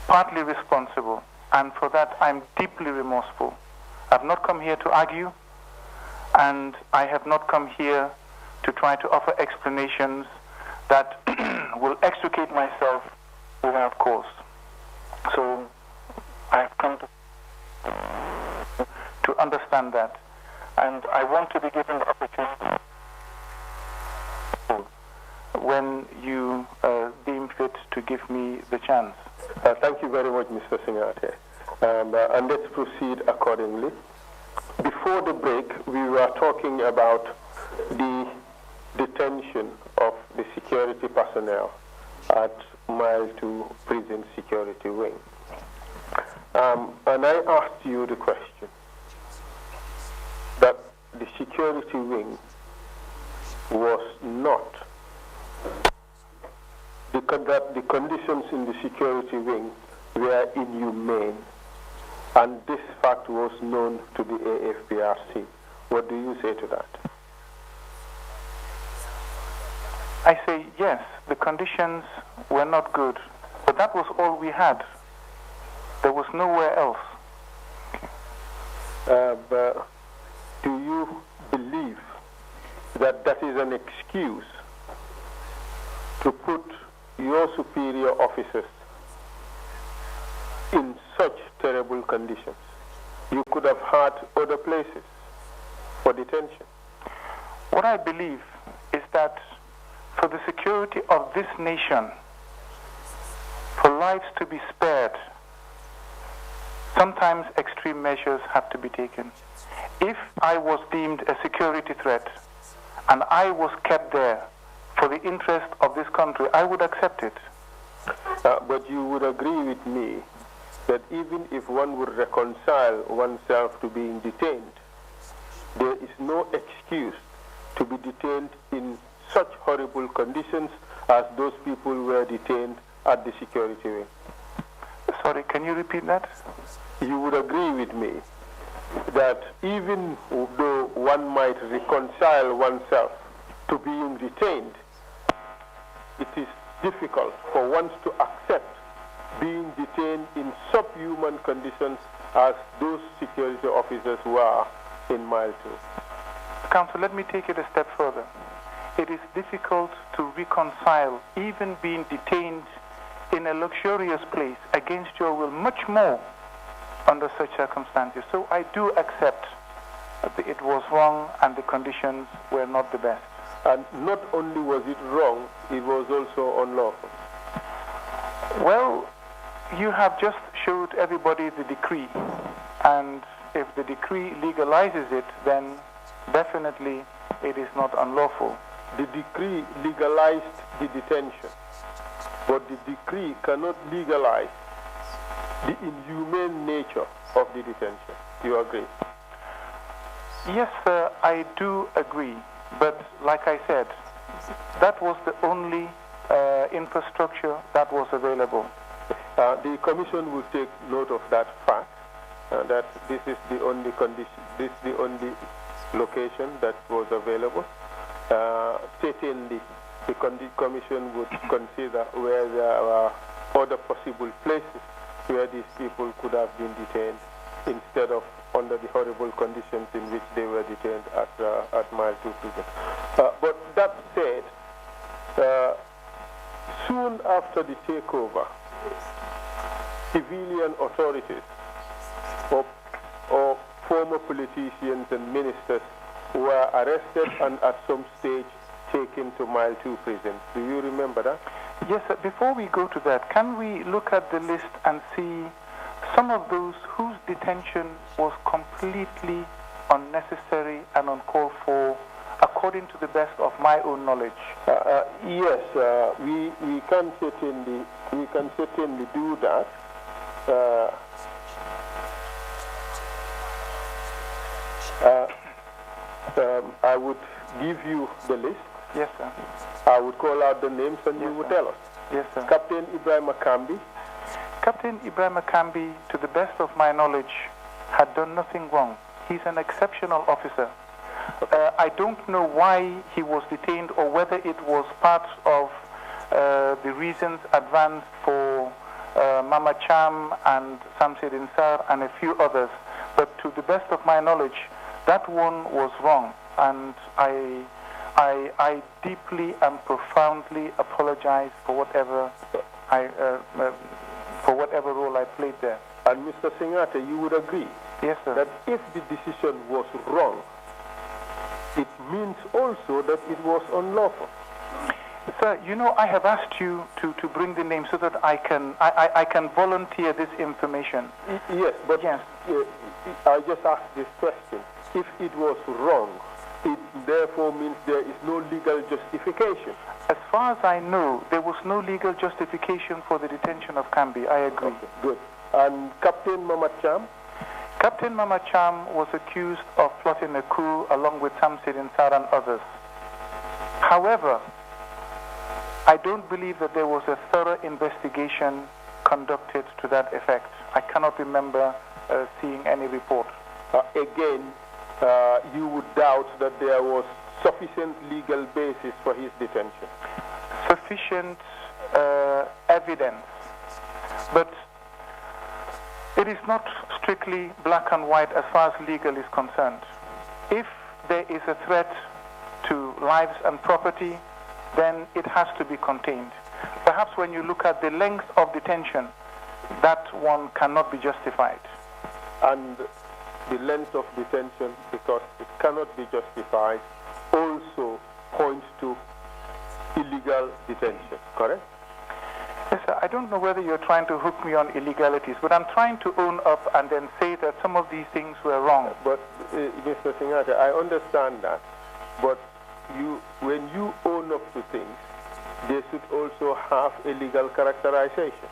partly responsible, and for that I'm deeply remorseful. I've not come here to argue, and I have not come here to try to offer explanations that will extricate myself without cause. So I've come to understand that, and I want to be given the opportunity when you deem fit to give me the chance. Thank you very much, Mr. Singhateh. And let's proceed accordingly. Before the break, we were talking about the detention of the security personnel at Mile 2 Prison Security Wing. And I asked you the question that the security wing was not, that the conditions in the security wing were inhumane, and this fact was known to the AFPRC. What do you say to that? I say yes, the conditions were not good, but that was all we had. There was nowhere else. But do you believe that that is an excuse to put your superior officers in such terrible conditions? You could have had other places for detention. What I believe is that for the security of this nation, for lives to be spared, sometimes extreme measures have to be taken. If I was deemed a security threat and I was kept there for the interest of this country, I would accept it. But you would agree with me that even if one would reconcile oneself to being detained, there is no excuse to be detained in such horrible conditions as those people were detained at the security wing. Sorry, can you repeat that? You would agree with me that even though one might reconcile oneself to being detained, it is difficult for one to accept being detained in subhuman conditions as those security officers were in Mile 2. Counsel, let me take it a step further. It is difficult to reconcile even being detained in a luxurious place against your will, much more under such circumstances. So I do accept that it was wrong and the conditions were not the best. And not only was it wrong, it was also unlawful. Well, you have just showed everybody the decree, and if the decree legalizes it, then definitely it is not unlawful. The decree legalized the detention, but the decree cannot legalize the inhumane nature of the detention. You agree? Yes, sir, I do agree. But like I said, that was the only infrastructure that was available. The Commission will take note of that fact, that this is the only condition, this is the only location that was available. Certainly, the Commission would consider where there are other possible places where these people could have been detained instead of under the horrible conditions in which they were detained at Mile 2 prison. But that said, soon after the takeover, civilian authorities or former politicians and ministers were arrested and at some stage taken to Mile 2 prison. Do you remember that? Yes, sir. Before we go to that, can we look at the list and see some of those whose detention was completely unnecessary and uncalled for, according to the best of my own knowledge? Yes, we can certainly do that. I would give you the list. Yes, sir. I would call out the names and you would tell us. Yes, sir. Captain Ibrahim Akambi. Captain Ibrahim Akambi, to the best of my knowledge, had done nothing wrong. He's an exceptional officer. I don't know why he was detained or whether it was part of the reasons advanced for Mama Cham and Samsid Insar and a few others. But to the best of my knowledge, that one was wrong, and I deeply and profoundly apologize for whatever role I played there. And Mr. Singhateh, you would agree, yes, sir, that if the decision was wrong, it means also that it was unlawful. Sir, you know, I have asked you to bring the name so that I can volunteer this information. Yes, but yes. I just asked this question. If it was wrong, it therefore means there is no legal justification. As far as I know, there was no legal justification for the detention of Kambi. I agree. Okay, good. And Captain Mama Cham? Captain Mama Cham was accused of plotting a coup along with Samsid Insar and others. However, I don't believe that there was a thorough investigation conducted to that effect. I cannot remember seeing any report. Again, you would doubt that there was sufficient legal basis for his detention? Sufficient evidence. But it is not strictly black and white as far as legal is concerned. If there is a threat to lives and property, then it has to be contained. Perhaps when you look at the length of detention, that one cannot be justified. And the length of detention, because it cannot be justified, also points to illegal detention, correct? Yes, sir. I don't know whether you're trying to hook me on illegalities, but I'm trying to own up and then say that some of these things were wrong. But, Mr. Singhateh, I understand that, but when you own up to things, they should also have a legal characterization,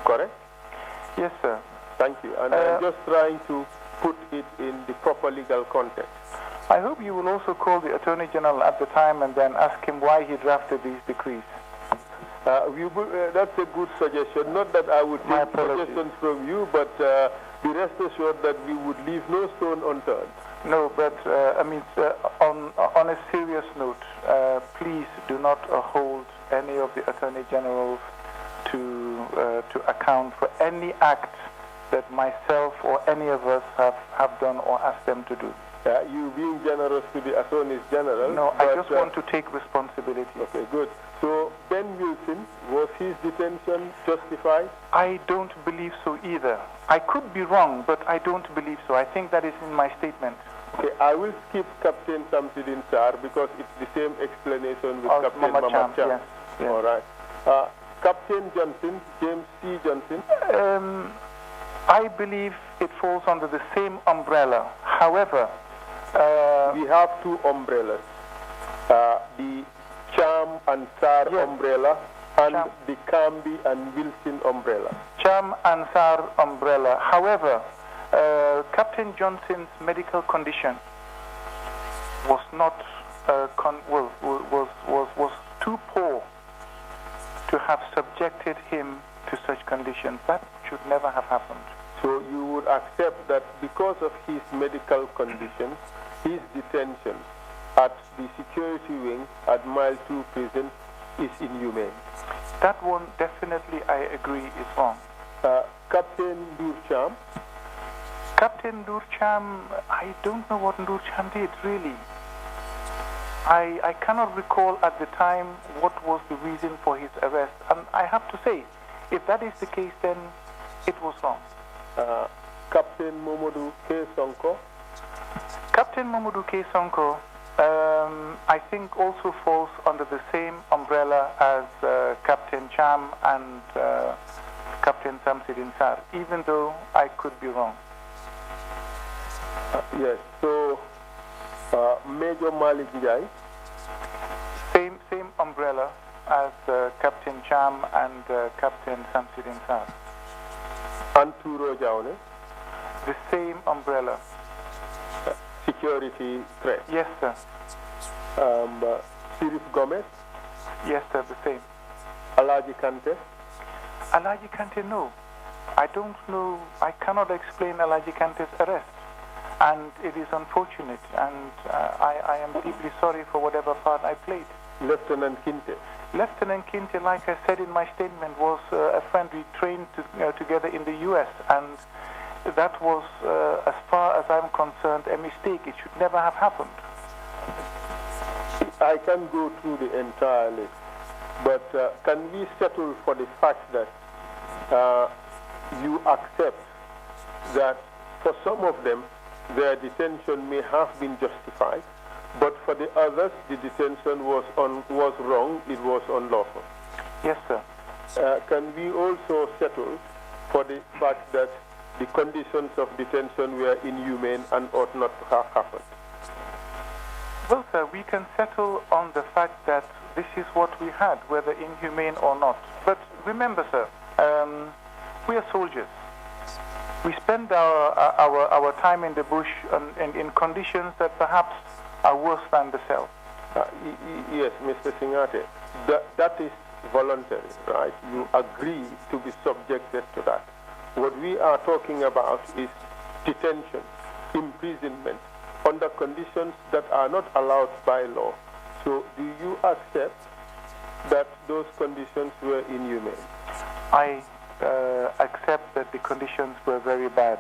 correct? Yes, sir. Thank you. And I'm just trying to put it in the proper legal context. I hope you will also call the Attorney General at the time and then ask him why he drafted these decrees. That's a good suggestion. Not that I would take suggestions from you, but be rest assured that we would leave no stone unturned. No, but on a serious note, please do not hold any of the Attorney Generals to account for any act that myself or any of us have done or asked them to do. You being generous to the Attorney General. No, I just want to take responsibility. Okay, good. So Ben Wilson, was his detention justified? I don't believe so either. I could be wrong, but I don't believe so. I think that is in my statement. Okay, I will skip Captain Samsid Insar because it's the same explanation with Captain Mama Cham. Yes, yes. All right. Captain Johnson, James C. Johnson? I believe it falls under the same umbrella. However, we have two umbrellas. The Cham and Sar umbrella and the Kambi and Wilson umbrella. Cham and Sar umbrella. However, Captain Johnson's medical condition was not was too poor to have subjected him to such conditions. That should never have happened. So you would accept that because of his medical condition, his detention at the security wing at Mile 2 prison is inhumane? That one definitely, I agree, is wrong. Captain Durcham? Captain Durcham, I don't know what Durcham did, really. I cannot recall at the time what was the reason for his arrest. And I have to say, if that is the case, then it was wrong. Captain Momodu K. Sonko? Captain Momodu K. Sonko, I think also falls under the same umbrella as Captain Cham and Captain Samsid Insar, even though I could be wrong. Yes, so Major Malik Njai? Same umbrella as Captain Cham and Captain Samsid Insar. And Turo Jaune? The same umbrella. Security threat? Yes, sir. Sirif Gomez? Yes, sir, the same. Alaji Kante? Alaji Kante, no. I don't know. I cannot explain Alaji Kante's arrest. And it is unfortunate. And I am deeply sorry for whatever part I played. Lieutenant Kinte? Lieutenant Kinte, like I said in my statement, was a friend we trained together in the U.S., and that was, as far as I'm concerned, a mistake. It should never have happened. I can go through the entire list, but can we settle for the fact that you accept that for some of them, their detention may have been justified, but for the others, the detention was wrong, it was unlawful? Yes, sir. Can we also settle for the fact that the conditions of detention were inhumane and ought not to have happened? Well, sir, we can settle on the fact that this is what we had, whether inhumane or not. But remember, sir, we are soldiers. We spend our time in the bush in conditions that perhaps are worse than the cell. Yes, Mr. Singhateh, that is voluntary, right? You agree to be subjected to that. What we are talking about is detention, imprisonment, under conditions that are not allowed by law. So do you accept that those conditions were inhumane? I accept that the conditions were very bad.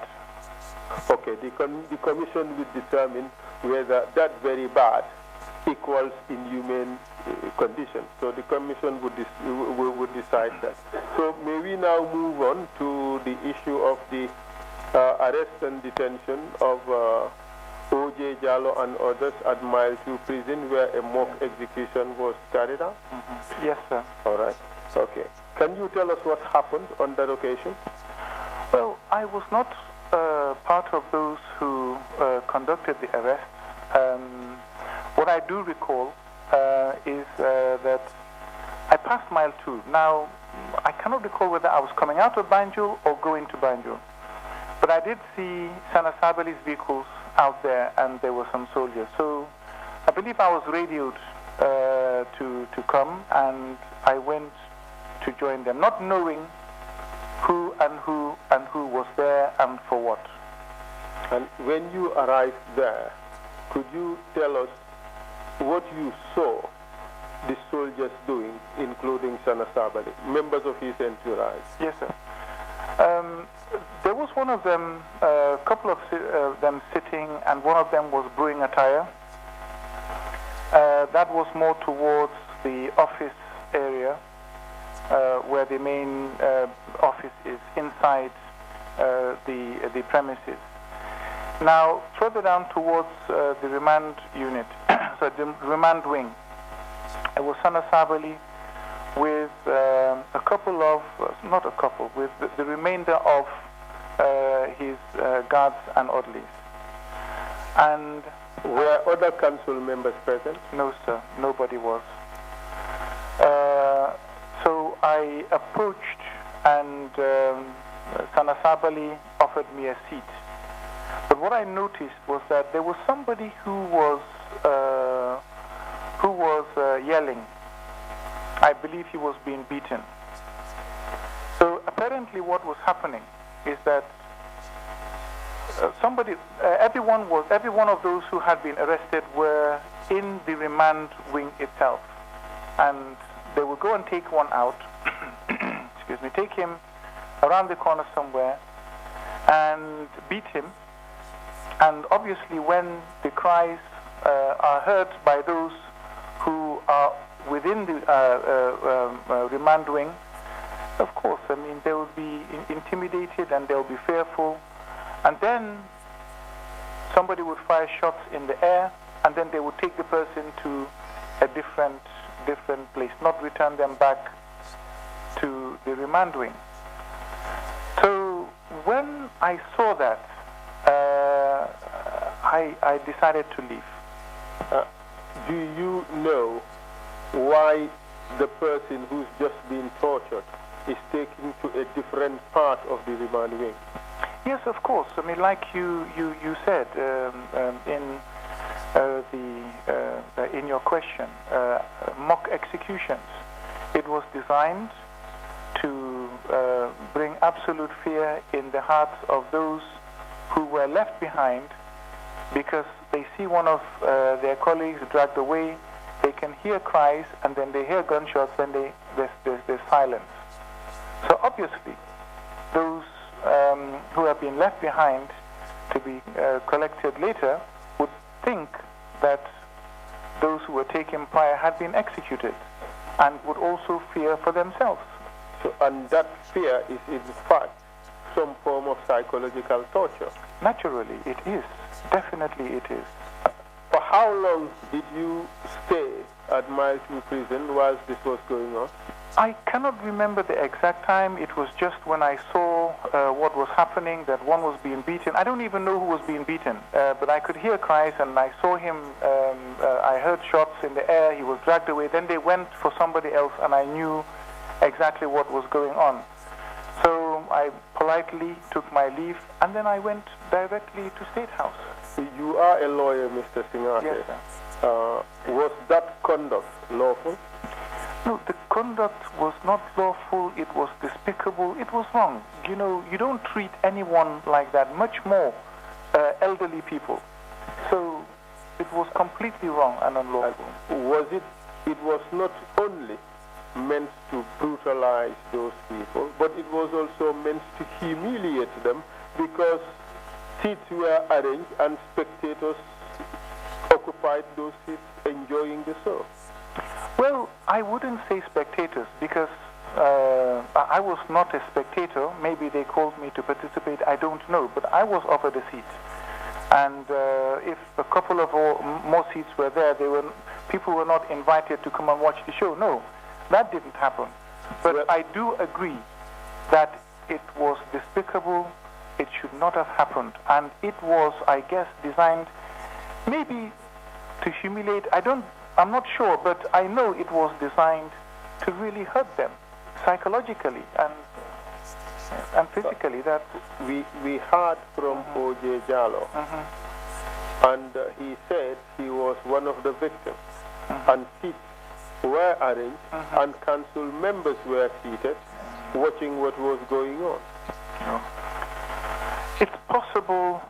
Okay, the commission will determine whether that very bad equals inhumane conditions. So the commission would decide that. So may we now move on to the issue of the arrest and detention of O.J. Jallow and others at Mile 2 prison, where a mock execution was carried out? Mm-hmm. Yes, sir. All right. Okay. Can you tell us what happened on that occasion? Well, I was not part of those who conducted the arrest. What I do recall is that I passed Mile 2. Now, I cannot recall whether I was coming out of Banjul or going to Banjul. But I did see Sana Sabali's vehicles out there, and there were some soldiers. So I believe I was radioed to come, and I went to join them, not knowing who was there and for what. And when you arrived there, could you tell us what you saw the soldiers doing, including Sana Sabali, members of his entourage? Yes, sir. There was one of them, a couple of them sitting, and one of them was brewing a tire. That was more towards the office area, where the main office is inside the premises. Now, further down towards the remand unit, so the remand wing, it was Sana Sabali with a couple of, not a couple, with the remainder of his guards and orderlies. And were other council members present? No, sir, nobody was. So I approached, and Sana Sabali offered me a seat. But what I noticed was that there was somebody who was yelling. I believe he was being beaten. So apparently what was happening is that every one of those who had been arrested were in the remand wing itself. And they would go and take one out, excuse me, take him around the corner somewhere and beat him. And obviously when the cries are heard by those who are within the remand wing, of course, I mean, they will be intimidated and they'll be fearful. And then somebody would fire shots in the air, and then they would take the person to a different place, not return them back to the remand wing. So when I saw that, I decided to leave. Do you know why the person who's just been tortured is taken to a different part of the remand wing? Yes, of course. I mean, like you said in your question, mock executions. It was designed to bring absolute fear in the hearts of those who were left behind, because they see one of their colleagues dragged away. they can hear cries, and then they hear gunshots, then there's silence. So obviously, those who have been left behind to be collected later would think that those who were taken prior had been executed, and would also fear for themselves. So, and that fear is in fact some form of psychological torture. Naturally, it is. Definitely it is. For how long did you stay at Mile 2 prison whilst this was going on? I cannot remember the exact time. It was just when I saw what was happening, that one was being beaten. I don't even know who was being beaten, but I could hear cries, and I saw him, I heard shots in the air, he was dragged away. Then they went for somebody else, and I knew exactly what was going on. So I politely took my leave, and then I went directly to State House. You are a lawyer, Mr. Singhateh. Yes, sir. Was that conduct lawful? No, the conduct was not lawful. It was despicable. It was wrong. You know, you don't treat anyone like that, much more elderly people. So it was completely wrong and unlawful. It was not only meant to brutalize those people, but it was also meant to humiliate them, because seats were arranged and spectators occupied those seats enjoying the show. Well, I wouldn't say spectators, because I was not a spectator. Maybe they called me to participate, I don't know, but I was offered a seat. And if a couple of more seats were there, people were not invited to come and watch the show. No, that didn't happen. But well, I do agree that it was despicable. It should not have happened. And it was, I guess, designed maybe to humiliate. I'm not sure, but I know it was designed to really hurt them psychologically and physically. That we heard from O.J. Jallow, and he said he was one of the victims, and seats were arranged, and council members were seated watching what was going on. It's possible.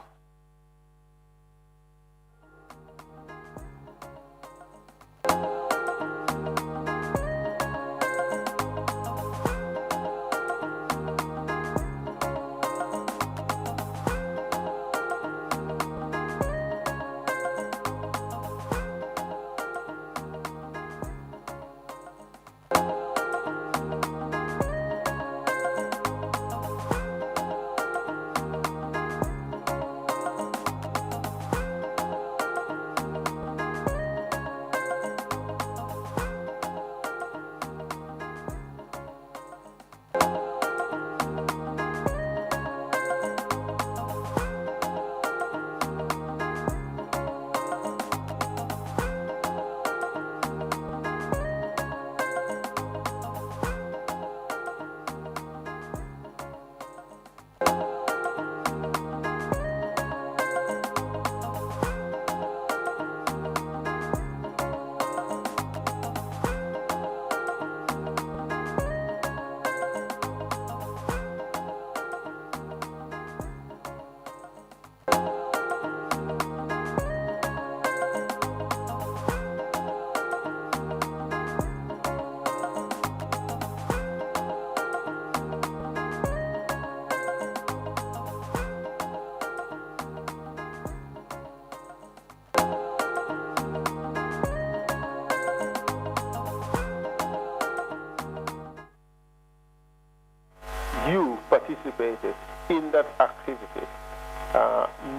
You participated in that activity,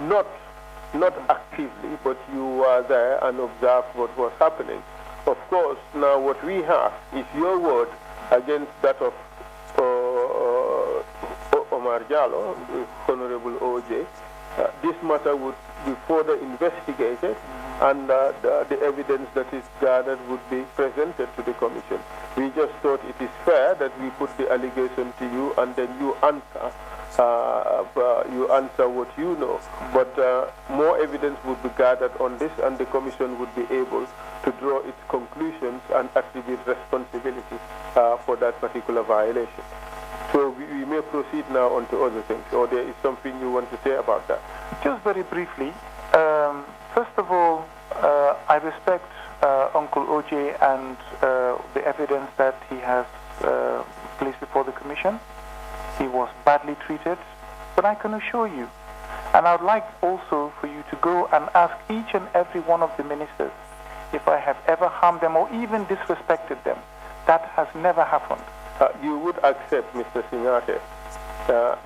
not actively, but you were there and observed what was happening. Of course, now what we have is your word against that of Omar Jallow, Honorable O.J. This matter would be further investigated, and the evidence that is gathered would be presented to the Commission. We just thought it is fair that we put the allegation to you, and then you answer what you know. But more evidence would be gathered on this, and the Commission would be able to draw its conclusions and attribute responsibility for that particular violation. So we may proceed now on to other things, or there is something you want to say about that? Just very briefly. First of all, I respect Uncle OJ and the evidence that he has placed before the commission. He was badly treated, but I can assure you, and I would like also for you to go and ask each and every one of the ministers if I have ever harmed them or even disrespected them. That has never happened. You would accept, Mr. Singhateh,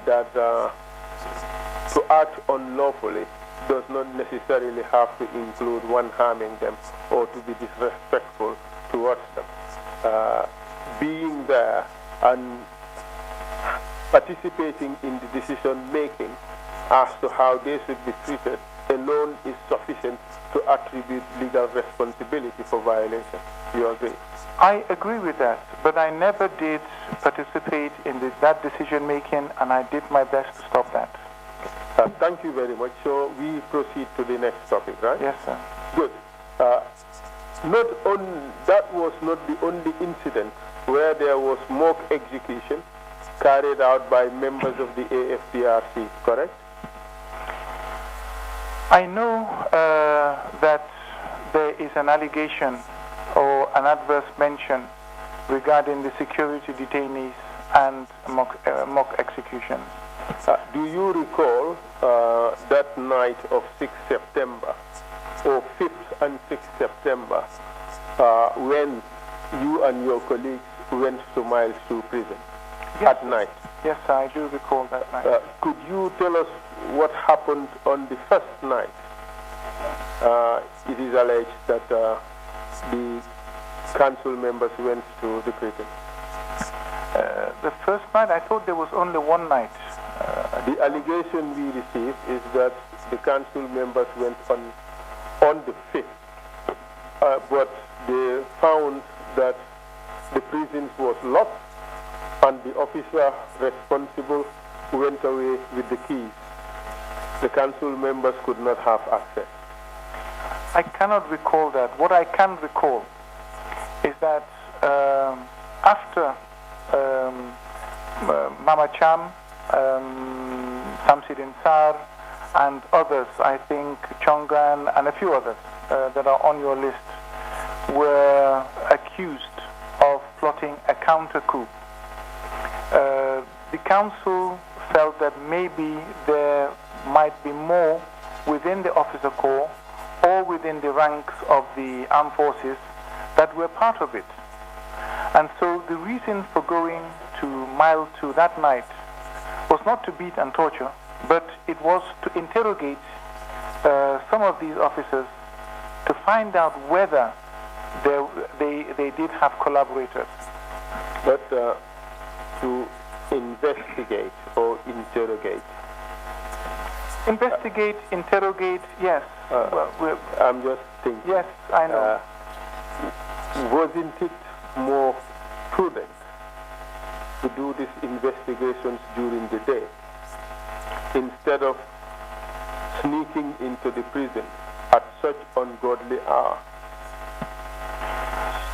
that to act unlawfully does not necessarily have to include one harming them or to be disrespectful towards them. Being there and participating in the decision making as to how they should be treated alone is sufficient to attribute legal responsibility for violation. You agree? I agree with that, but I never did participate in that decision making, and I did my best to stop that. Thank you very much. So we proceed to the next topic, right? Yes, sir. Good. That was not the only incident where there was mock execution carried out by members of the AFTRC, correct? I know that there is an allegation or an adverse mention regarding the security detainees and mock executions. Do you recall that night of 6th September, or 5th and 6th September, when you and your colleagues went to Miles 2 prison at night? Yes, sir, I do recall that night. Could you tell us what happened on the first night? It is alleged that the council members went to the prison. The first night, I thought there was only one night. The allegation we received is that the council members went on the 5th, but they found that the prison was locked and the officer responsible went away with the keys. The council members could not have access. I cannot recall that. What I can recall is that after Mama Cham, Samsidin Sar, and others, I think Chongan and a few others that are on your list, were accused of plotting a counter coup. The council felt that maybe there might be more within the officer corps or within the ranks of the armed forces that were part of it. And so the reason for going to Mile 2 that night was not to beat and torture, but it was to interrogate some of these officers to find out whether they did have collaborators. But to investigate or interrogate? Investigate, interrogate, yes. I'm just thinking. Yes, I know. Wasn't it more prudent to do these investigations during the day instead of sneaking into the prison at such ungodly hour?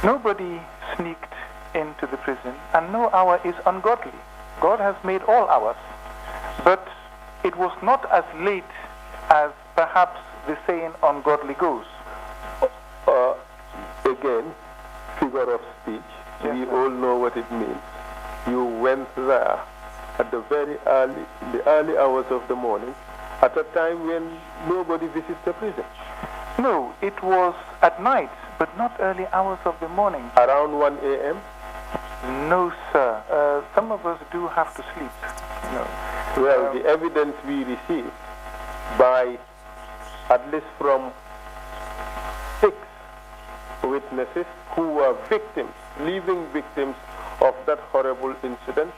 Nobody sneaked into the prison, and no hour is ungodly. God has made all hours. But it was not as late as perhaps the saying ungodly goes. Again, figure of speech. Yes, we sir. all know what it means. You went there at the early hours of the morning, at a time when nobody visits the prison. No, it was at night, but not early hours of the morning. Around 1 a.m.? No, sir. Some of us do have to sleep. No. Well, the evidence we received by at least from 6 witnesses who were victims, living victims of that horrible incident,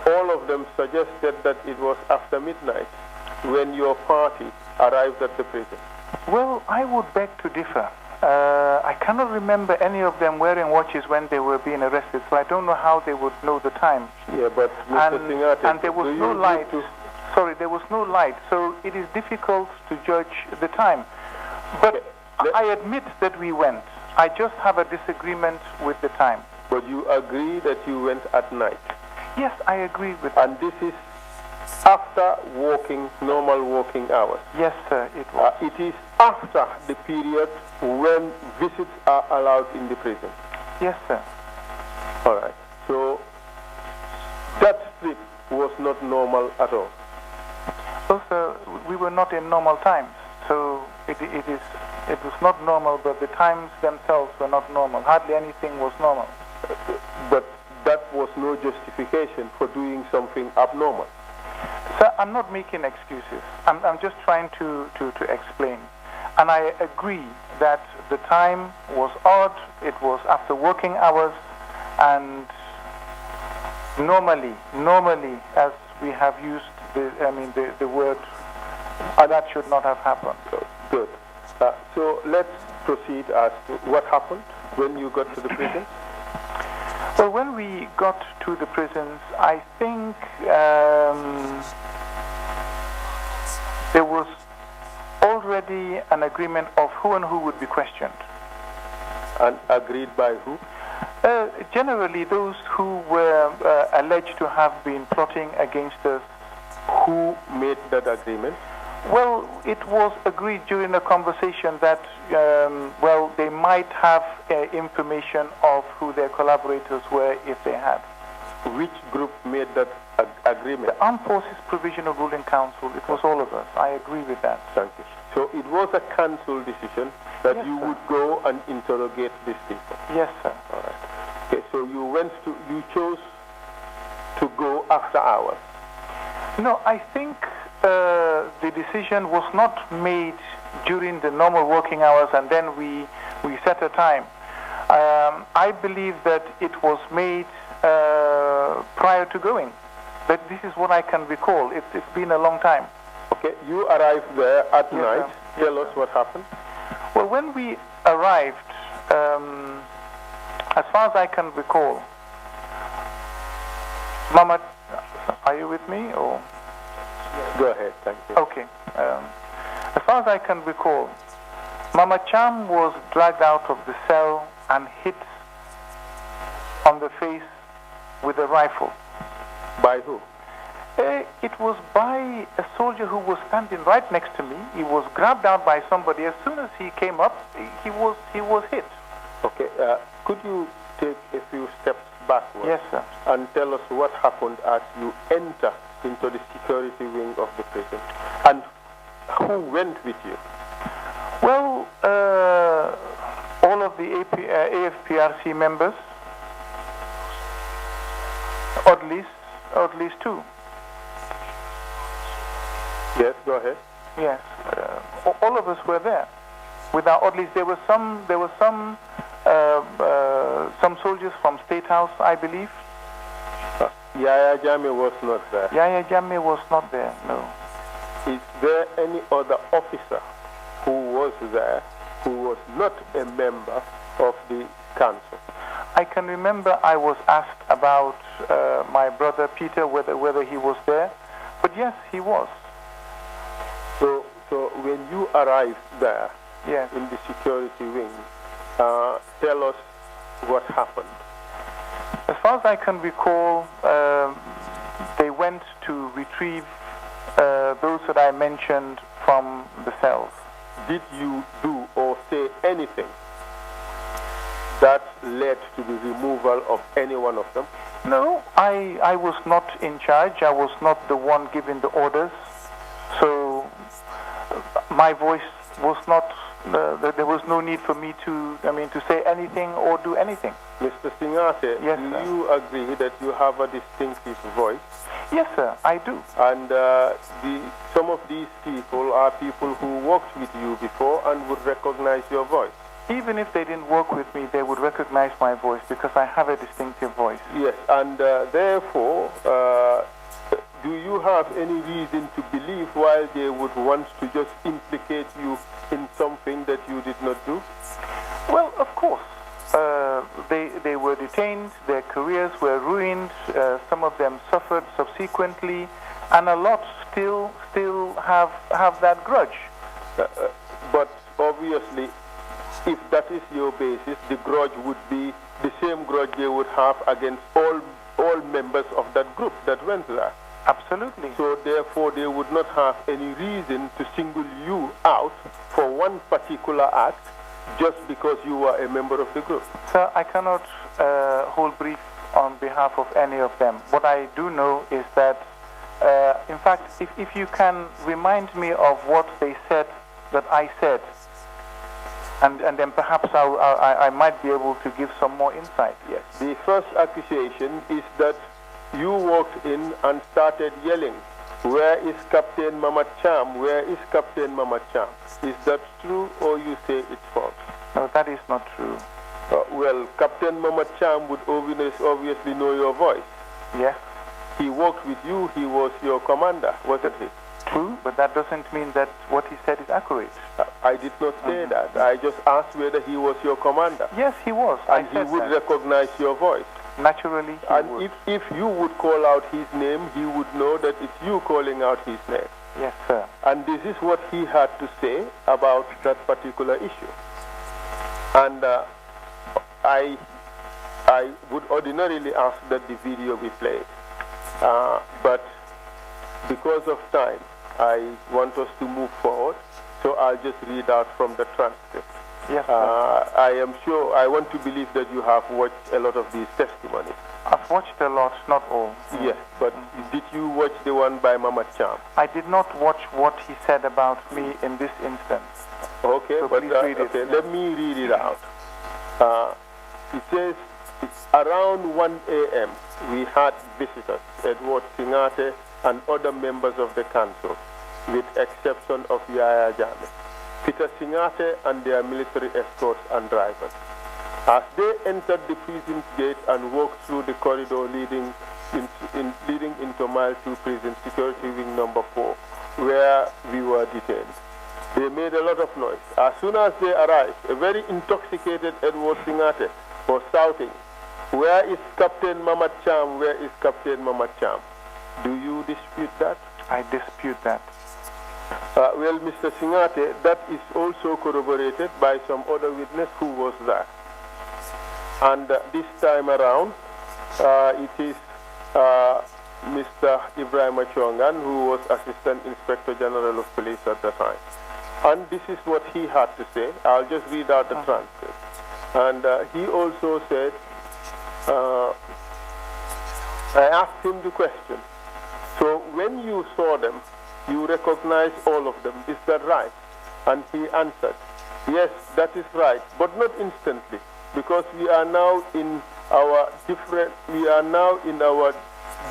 all of them suggested that it was after midnight when your party arrived at the prison. Well, I would beg to differ. I cannot remember any of them wearing watches when they were being arrested, so I don't know how they would know the time. Yeah, but Mr. Singhateh, and there was no light. Sorry, there was no light, so it is difficult to judge the time. But I admit that we went. I just have a disagreement with the time. But you agree that you went at night? Yes, I agree with that. And this is after normal working hours. Yes, sir, it was. It is after the period when visits are allowed in the prison. Yes, sir. All right. So that strip was not normal at all. Well, sir, we were not in normal times, so it was not normal, but the times themselves were not normal. Hardly anything was normal. But that was no justification for doing something abnormal. Sir, I'm not making excuses. I'm just trying to explain. And I agree that the time was odd, it was after working hours, and normally, as we have used the word, that should not have happened. Good. So let's proceed as to what happened when you got to the prison. Well, when we got to the prisons, I think there was already an agreement of who and who would be questioned. And agreed by who? Generally, those who were alleged to have been plotting against us. Who made that agreement? Well, it was agreed during the conversation that, they might have information of who their collaborators were if they had. Which group made that agreement? The Armed Forces Provisional Ruling Council. It was all of us. I agree with that. Thank you. So it was a council decision that Yes, you sir. would go and interrogate these people. Yes, sir. All right. Okay, so you chose to go after hours. No, I think the decision was not made during the normal working hours and then we set a time. I believe that it was made prior to going. But this is what I can recall. It's been a long time. Okay, you arrived there at Yes, night. sir. Tell us what happened. Well, when we arrived, as far as I can recall, Mama, are you with me? Or Go ahead, thank you. okay. As far as I can recall, Mama Cham was dragged out of the cell and hit on the face with a rifle. By who? It was by a soldier who was standing right next to me. He was grabbed out by somebody. As soon as he came up, he was hit. Okay, could you take a few steps backwards? Yes, sir. And tell us what happened as you enter into the security wing of the prison, and who went with you? Well, all of the AFPRC members, odd least two. Yes, go ahead. Yes, all of us were there. With our odd least, there were some soldiers from State House, I believe. Yaya Jammeh was not there. Yaya Jammeh was not there, no. Is there any other officer who was there who was not a member of the council? I can remember I was asked about my brother Peter, whether he was there, but yes, he was. So when you arrived there, Yes. in the security wing, tell us what happened. As far as I can recall, they went to retrieve those that I mentioned from the cells. Did you do or say anything that led to the removal of any one of them? No, I was not in charge. I was not the one giving the orders. So my voice was not, there was no need for me to say anything or do anything. Mr. Singhateh, Yes, do sir. you agree that you have a distinctive voice? Yes, sir, I do. And some of these people are people who worked with you before and would recognize your voice. Even if they didn't work with me, they would recognize my voice because I have a distinctive voice. Yes, and therefore, do you have any reason to believe why they would want to just implicate you in something that you did not do? Well, of course. They were detained, their careers were ruined, some of them suffered subsequently, and a lot still have that grudge. But obviously, if that is your basis, the grudge would be the same grudge they would have against all members of that group that went there. Absolutely. So therefore, they would not have any reason to single you out for one particular act just because you are a member of the group. Sir, I cannot hold brief on behalf of any of them. What I do know is that, in fact, if you can remind me of what they said that I said, and then perhaps I might be able to give some more insight. Yes. The first accusation is that you walked in and started yelling, "Where is Captain Mama Cham? Where is Captain Mama Cham?" Is that true, or you say it's false? No, that is not true. Well, Captain Mama Cham would obviously know your voice. Yes. He worked with you. He was your commander, wasn't he? True, but that doesn't mean that what he said is accurate. I did not say that. I just asked whether he was your commander. Yes, he was. And he would recognize your voice. Naturally, he and would. if you would call out his name, he would know that it's you calling out his name. Yes, sir. And this is what he had to say about that particular issue. And I would ordinarily ask that the video be played. But because of time, I want us to move forward, so I'll just read out from the transcript. Yes, sir. I am sure, I want to believe that you have watched a lot of these testimonies. I've watched a lot, not all. Yes, but did you watch the one by Mama Cham? I did not watch what he said about me in this instance. Okay, so but read let me read it out. It says, around 1 a.m., we had visitors, Edward Singhateh and other members of the council, with exception of Yaya Jammeh, Peter Singhateh and their military escorts and drivers. As they entered the prison gate and walked through the corridor leading into Mile 2 Prison Security Wing number 4, where we were detained, they made a lot of noise. As soon as they arrived, a very intoxicated Edward Singhateh was shouting, "Where is Captain Mama Cham? Where is Captain Mama Cham?" Do you dispute that? I dispute that. Well, Mr. Singhateh, that is also corroborated by some other witness who was there. And this time around, it is Mr. Ibrahim Chongan, who was Assistant Inspector General of Police at the time. And this is what he had to say. I'll just read out the transcript. And he also said, I asked him the question, so when you saw them, you recognized all of them, is that right? And he answered, yes, that is right, but not instantly, because we are now in our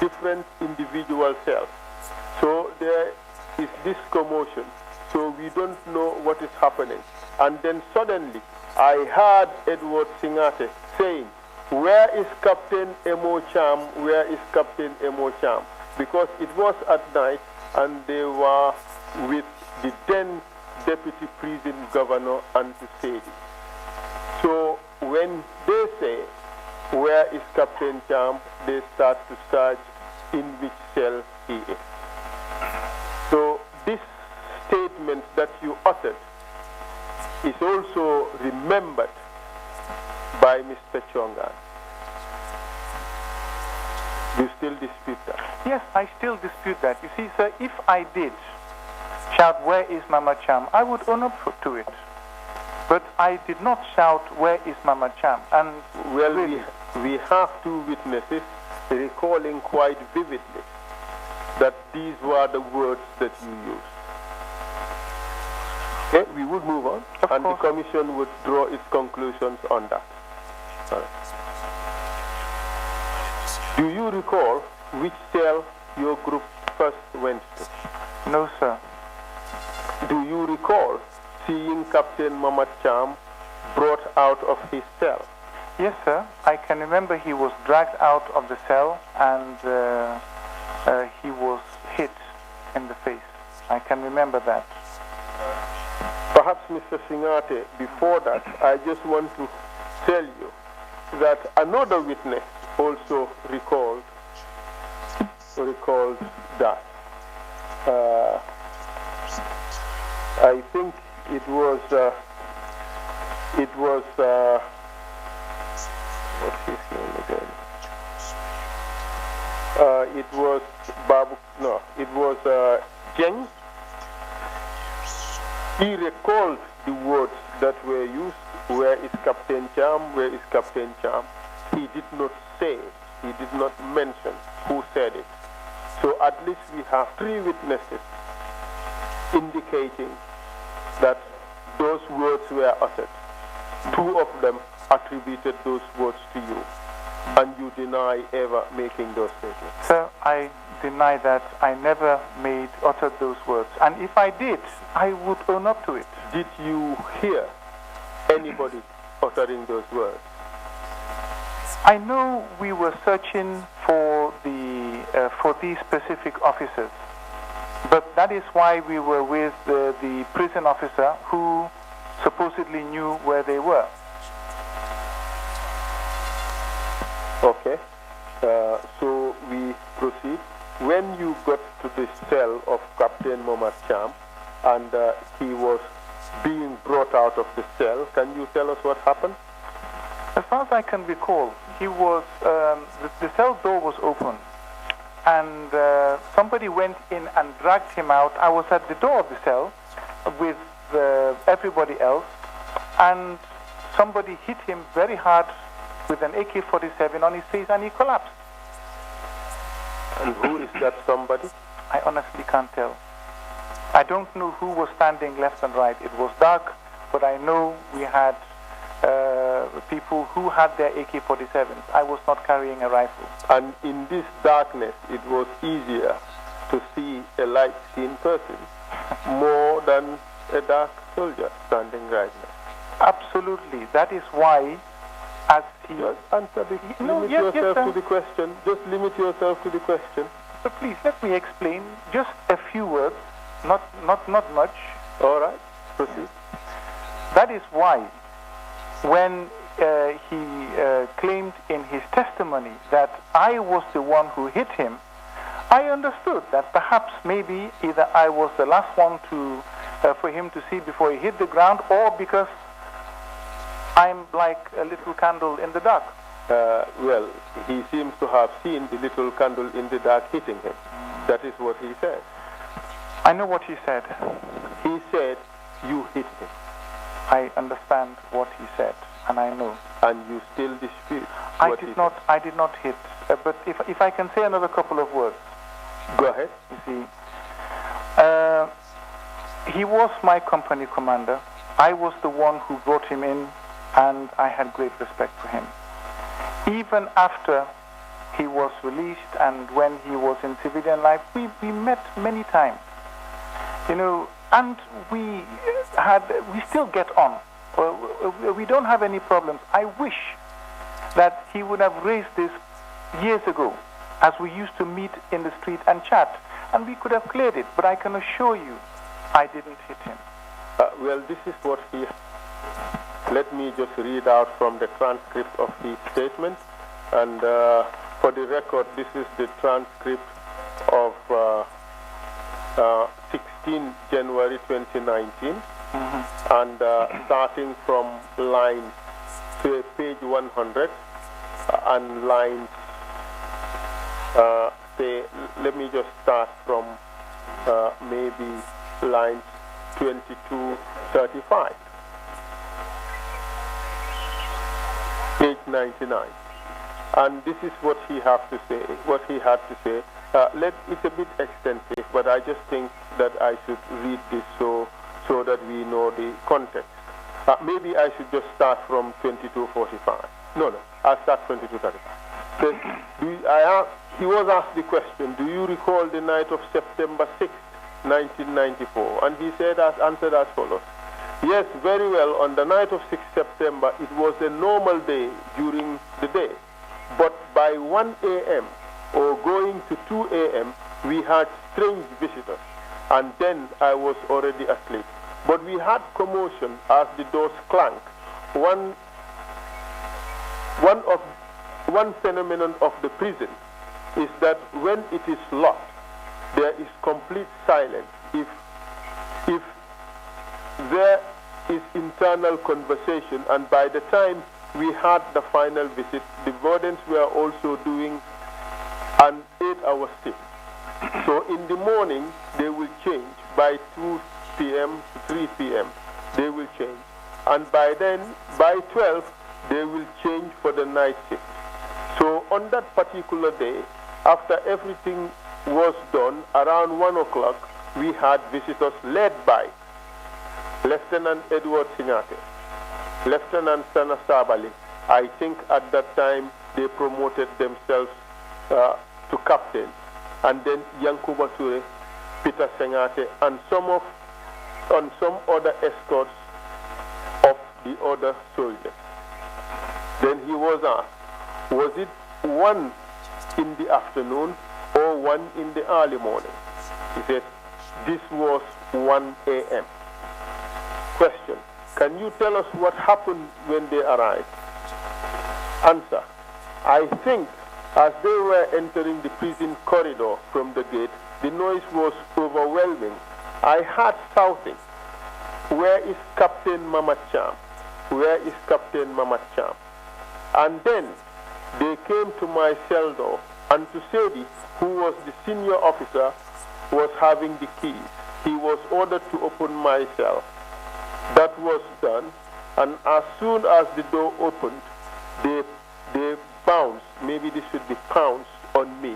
different individual cells. So there is this commotion, so we don't know what is happening. And then suddenly, I heard Edward Singhateh saying, "Where is Captain Emo Cham? Where is Captain Emo Cham?" Because it was at night and they were with the then Deputy Prison Governor Antu Sedi. So when they say, "Where is Captain Cham?" they start to search in which cell he is. So this statement that you uttered is also remembered by Mr. Chongan. You still dispute that? Yes, I still dispute that. You see, sir, if I did shout, "Where is Mama Cham?" I would own up to it. But I did not shout, "Where is Mama Cham?" And well, really, we have two witnesses recalling quite vividly that these were the words that you used. Okay, we would move on, and the commission would draw its conclusions on that. Do you recall which cell your group first went to? No, sir. Do you recall seeing Captain Mamad Cham brought out of his cell? Yes, sir. I can remember he was dragged out of the cell and he was hit in the face. I can remember that. Perhaps, Mr. Singhateh, before that, I just want to tell you that another witness also recalled that. I think it was what's his name again? It was Babu, no, it was Jeng. He recalled the words that were used. Where is Captain Cham? Where is Captain Cham? He did not say it. He did not mention who said it. So at least we have 3 witnesses indicating that those words were uttered. 2 of them attributed those words to you, and you deny ever making those statements. Sir, I deny that. I never uttered those words. And if I did, I would own up to it. Did you hear anybody uttering those words? I know we were searching for these specific officers, but that is why we were with the prison officer who supposedly knew where they were. Okay, so we proceed. When you got to the cell of Captain Mohammed Cham and he was being brought out of the cell, can you tell us what happened? As far as I can recall, he was the cell door was open, and somebody went in and dragged him out. I was at the door of the cell with everybody else, and somebody hit him very hard with an AK-47 on his face, and he collapsed. And who is that somebody? I honestly can't tell. I don't know who was standing left and right. It was dark, but I know we had people who had their AK-47s. I was not carrying a rifle. And in this darkness, it was easier to see a light-skinned person more than a dark soldier standing right now. Absolutely. That is why, as he... Just answer the... limit yourself to the question. Just limit yourself to the question. So please, let me explain. Just a few words, not much. All right. Proceed. That is why, when he claimed in his testimony that I was the one who hit him, I understood that perhaps maybe either I was the last one for him to see before he hit the ground, or because I'm like a little candle in the dark. Well, he seems to have seen the little candle in the dark hitting him. That is what he said. I know what he said. He said you hit him. I understand what he said, and I know. And you still dispute I did not hit. But if I can say another couple of words. Go ahead. You see, he was my company commander. I was the one who brought him in, and I had great respect for him. Even after he was released and when he was in civilian life, we met many times. You know, and we still get on. We don't have any problems. I wish that he would have raised this years ago, as we used to meet in the street and chat, and we could have cleared it. But I can assure you, I didn't hit him. Well, this is what he... Let me just read out from the transcript of his statement. And for the record, this is the transcript of 16 January 2019. And starting from line page 100 and lines, let me just start from maybe lines 22-35. Page 99. And this is what he had to say. It's a bit extensive, but I just think that I should read this so that we know the context. Maybe I should just start from 22:45. No, I'll start 22:35. So, he was asked the question, do you recall the night of September 6th, 1994? And he answered as follows. Yes, very well. On the night of 6th September, it was a normal day during the day. But by 1 a.m. or going to 2 a.m., we had strange visitors. And then I was already asleep. But we had commotion as the doors clanked. One phenomenon of the prison is that when it is locked, there is complete silence. If there is internal conversation, and by the time we had the final visit, the wardens were also doing an 8-hour shift. So in the morning, they will change. By 2 p.m. to 3 p.m., they will change. And by then, by 12, they will change for the night shift. So on that particular day, after everything was done, around 1 o'clock, we had visitors led by Lieutenant Edward Singhateh, Lieutenant Sana Sabali. I think at that time they promoted themselves to captain. And then Yankuba Ture, Peter Singhateh, and some other escorts of the other soldiers. Then he was asked, was it 1 in the afternoon or 1 in the early morning? He said, this was 1 a.m. Question, can you tell us what happened when they arrived? Answer, I think as they were entering the prison corridor from the gate, the noise was overwhelming. I heard shouting, where is Captain Mamacham? Where is Captain Mamacham? And then they came to my cell door, and Tusedi, who was the senior officer, was having the keys. He was ordered to open my cell. That was done, and as soon as the door opened, they bounced, maybe this should be pounced on me,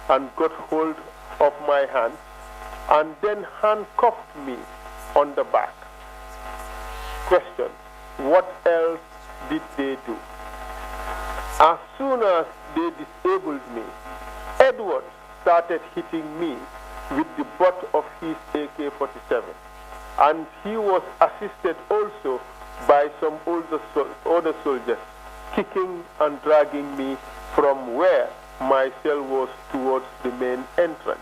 and got hold of my hand, and then handcuffed me on the back. Question, what else did they do? As soon as they disabled me, Edward started hitting me with the butt of his AK-47. And he was assisted also by some older soldiers, kicking and dragging me from where my cell was towards the main entrance.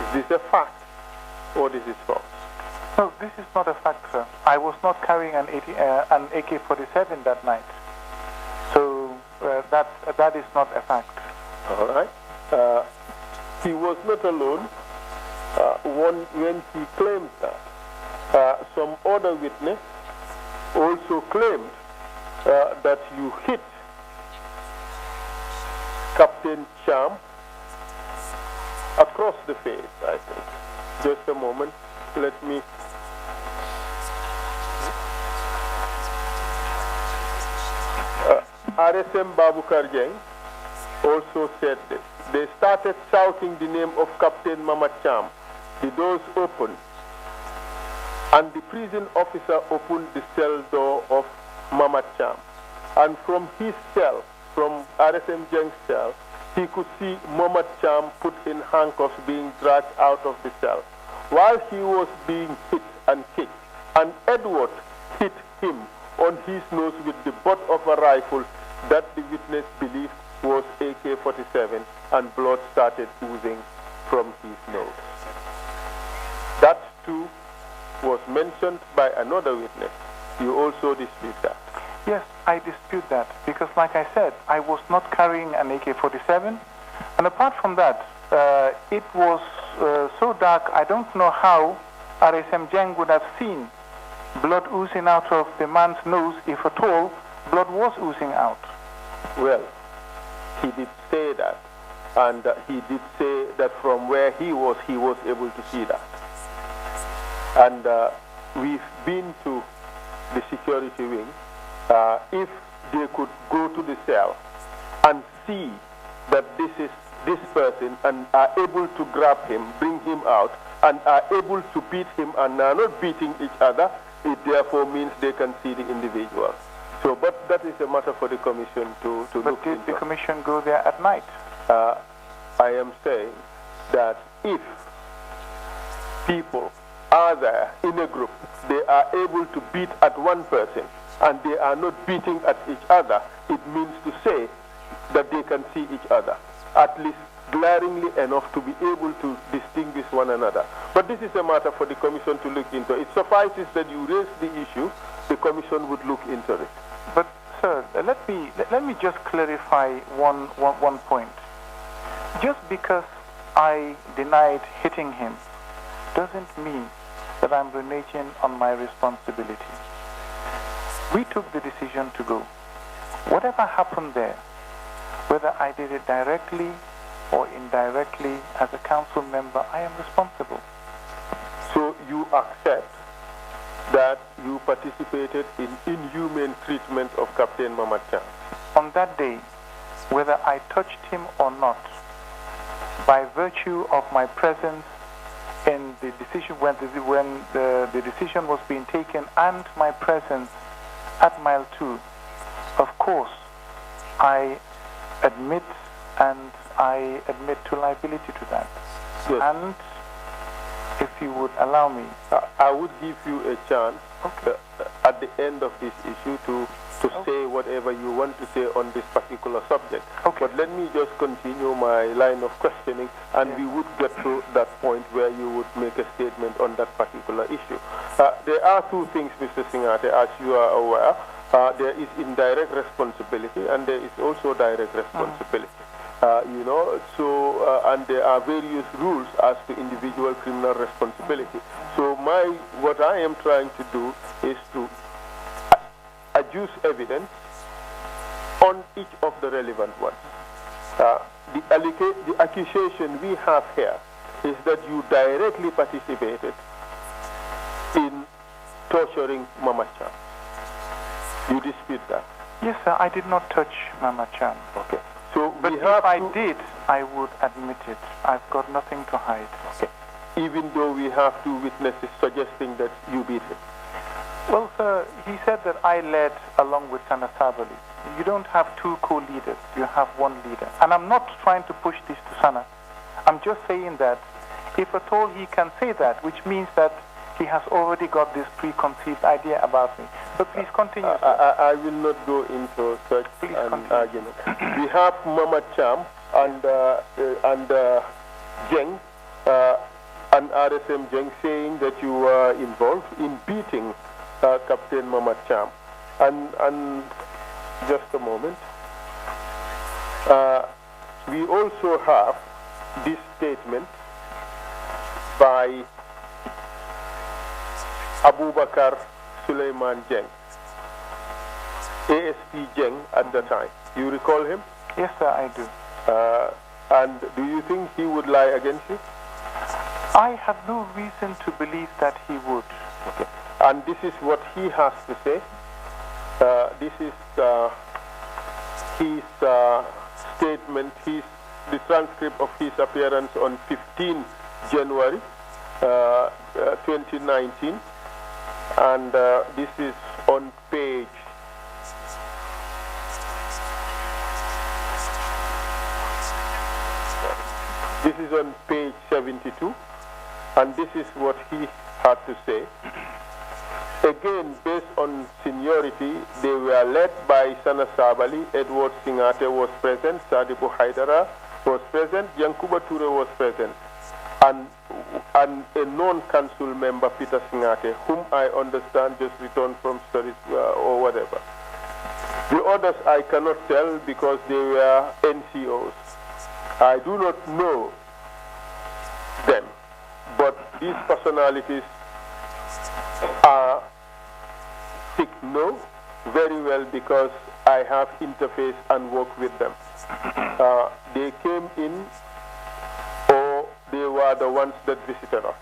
Is this a fact or this is false? No, this is not a fact, sir. I was not carrying an AK-47 that night. So that is not a fact. All right. He was not alone. When he claimed that, some other witness also claimed that you hit Captain Cham across the face, I think. Just a moment, let me... RSM Babukar Jeng also said this. They started shouting the name of Captain Mamacham. The doors opened, and the prison officer opened the cell door of Mamacham. And from his cell, from RSM Jeng's cell, he could see Mamacham put in handcuffs being dragged out of the cell, while he was being hit and kicked. And Edward hit him on his nose with the butt of a rifle that the witness believed was AK-47, and blood started oozing from his nose. That too was mentioned by another witness. You also dispute that? Yes, I dispute that, because like I said, I was not carrying an AK-47, and apart from that, it was so dark, I don't know how RSM Jeng would have seen blood oozing out of the man's nose, if at all, blood was oozing out. Well, he did say that, and he did say that from where he was able to see that. And we've been to the security wing. If they could go to the cell and see that this is this person and are able to grab him, bring him out, and are able to beat him and are not beating each other, it therefore means they can see the individual. So, but that is a matter for the commission to look into. But did the commission go there at night? I am saying that if people are there in a group, they are able to beat at one person and they are not beating at each other, it means to say that they can see each other, at least glaringly enough to be able to distinguish one another. But this is a matter for the commission to look into. It suffices that you raise the issue, the commission would look into it. But sir, let me just clarify one point. Just because I denied hitting him doesn't mean that I'm reneging on my responsibility. We took the decision to go. Whatever happened there, whether I did it directly or indirectly as a council member, I am responsible. So you accept that you participated in inhumane treatment of Captain Mamad Cham? On that day, whether I touched him or not, by virtue of my presence in the decision when the decision was being taken and my presence at mile 2, of course, I admit to liability to that. Yes. And if you would allow me, I would give you a chance at the end of this issue to say whatever you want to say on this particular subject. Okay. But let me just continue my line of questioning, and we would get to that point where you would make a statement on that particular issue. There are two things, Mr. Singhateh, as you are aware. There is indirect responsibility, and there is also direct responsibility. And there are various rules as to individual criminal responsibility. So what I am trying to do is to adduce evidence on each of the relevant ones. The accusation we have here is that you directly participated in torturing Mamad Cham. You dispute that? Yes, sir, I did not touch Mamad Cham. Okay. So but if I did, I would admit it. I've got nothing to hide. Okay. Even though we have two witnesses suggesting that you beat him? Well, sir, he said that I led along with Sana Sabali. You don't have two co-leaders. You have one leader. And I'm not trying to push this to Sana. I'm just saying that if at all he can say that, which means that he has already got this preconceived idea about me. So please continue, sir. I will not go into such an argument. We have Mamad Cham and Jeng, and RSM Jeng saying that you were involved in beating Captain Mamad Cham. And just a moment. We also have this statement by Abubakar Suleiman Jeng, ASP Jeng at the time. You recall him? Yes, sir, I do. And do you think he would lie against you? I have no reason to believe that he would. Okay. And this is what he has to say. This is his statement, the transcript of his appearance on 15 January 2019. And this is on page 72, and this is what he had to say. Again, based on seniority, they were led by Sana Sabali, Edward Singhateh was present, Sadibu Haidara was present, Yankuba Ture was present, and a non-council member, Peter Singhateh, whom I understand just returned from studies or whatever. The others I cannot tell because they were NCOs. I do not know them, but these personalities are know very well because I have interface and work with them. They came in, or they were the ones that visited us.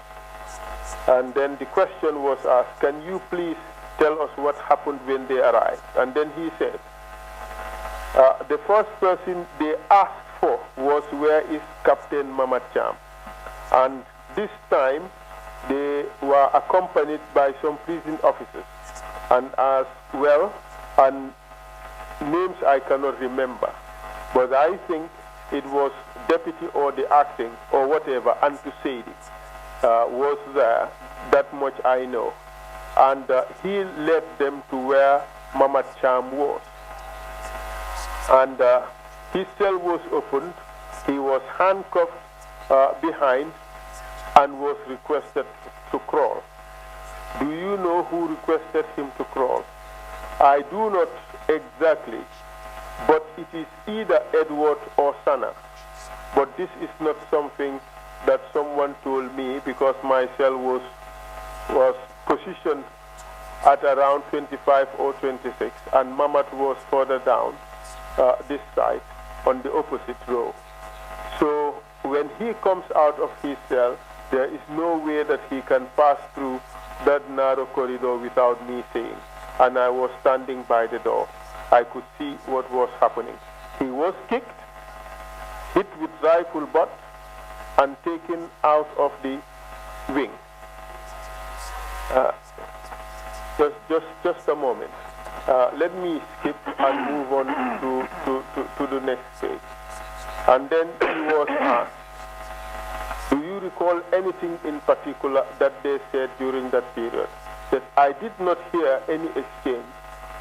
And then the question was asked, can you please tell us what happened when they arrived? And then he said, the first person they asked for was, where is Captain Mamad Cham? And this time they were accompanied by some prison officers, and as well, and names I cannot remember, but I think it was deputy or the acting or whatever, Antusedi was there. That much I know. And he led them to where Mamad Cham was. And his cell was opened. He was handcuffed behind and was requested to crawl. Do you know who requested him to crawl? I do not exactly, but it is either Edward or Sana. But this is not something that someone told me, because my cell was positioned at around 25 or 26, and Mamad was further down this side on the opposite row. So when he comes out of his cell, there is no way that he can pass through that narrow corridor without me seeing. And I was standing by the door. I could see what was happening. He was kicked, hit with rifle butt, and taken out of the wing. Just a moment. Let me skip and move on to the next page. And then he was asked, do you recall anything in particular that they said during that period? That I did not hear any exchange,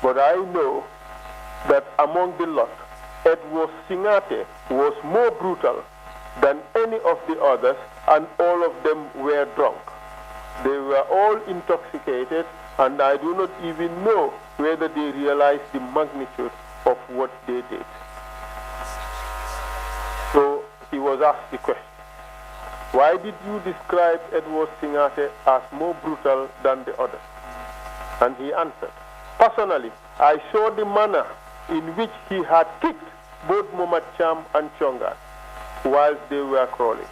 but I know that among the lot, Edward Singhateh was more brutal than any of the others, and all of them were drunk. They were all intoxicated, and I do not even know whether they realized the magnitude of what they did. So he was asked the question, why did you describe Edward Singhateh as more brutal than the others? And he answered, personally, I saw the manner in which he had kicked both Mohammed Cham and Chongan whilst they were crawling.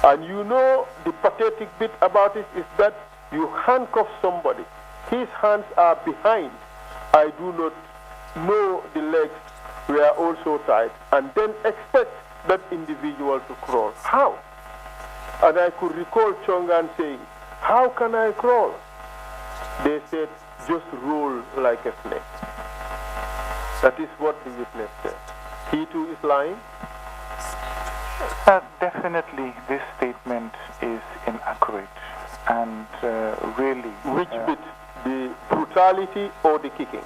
And you know, the pathetic bit about it is that you handcuff somebody, his hands are behind, I do not know the legs were also tied, and then expect that individual to crawl. How? And I could recall Chongan saying, how can I crawl? They said, just roll like a snake. That is what the witness said. He too is lying? Definitely this statement is inaccurate, and really... Which bit? The brutality or the kicking?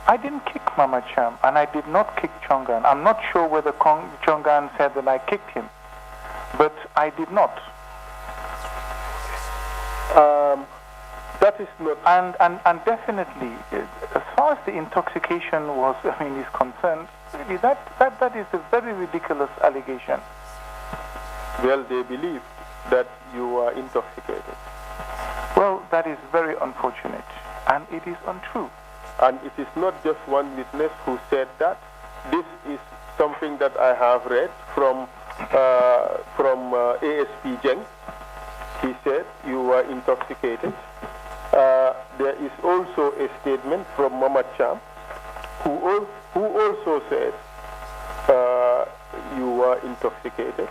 I didn't kick Mama Cham, and I did not kick Chongan. I'm not sure whether Chongan said that I kicked him, but I did not. That is not... And definitely, as far as the intoxication is concerned, really that is a very ridiculous allegation. Well, they believed that you were intoxicated. Well, that is very unfortunate, and it is untrue. And it is not just one witness who said that. This is something that I have read from ASP Jeng. He said you were intoxicated. There is also a statement from Mohammed Cham, who also said you were intoxicated.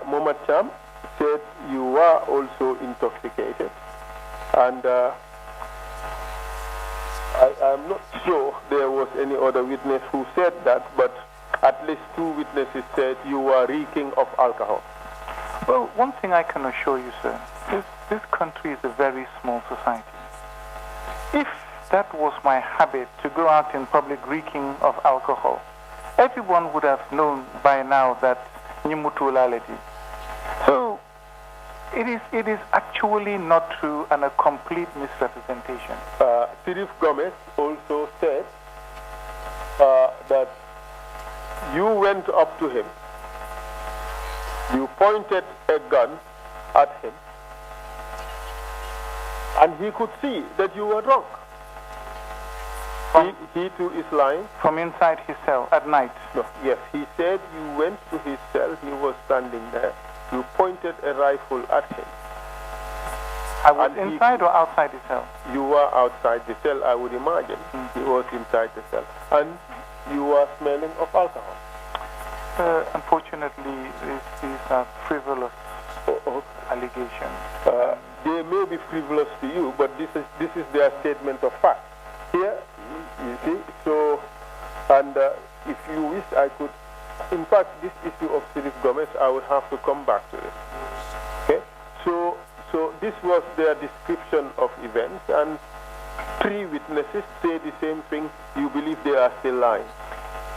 Mohammed Cham said you were also intoxicated, and I'm not sure there was any other witness who said that, but at least two witnesses said you were reeking of alcohol. Well, one thing I can assure you, sir, this country is a very small society. If that was my habit to go out in public reeking of alcohol, everyone would have known by now that Nimutulality. So it is actually not true and a complete misrepresentation. Sirif Gomez also said that you went up to him, you pointed a gun at him, and he could see that you were drunk. He too is lying. From inside his cell at night? No, yes, he said you went to his cell, he was standing there, you pointed a rifle at him. I was inside or outside the cell? You were outside the cell, I would imagine. He was inside the cell. And you were smelling of alcohol. Unfortunately, these are frivolous allegations. They may be frivolous to you, but this is their statement of fact. Here, you see, so, and if you wish, I could, in fact, this issue of Sirif Gomez, I would have to come back to it. Okay? So this was their description of events, and three witnesses say the same thing. You believe they are still lying?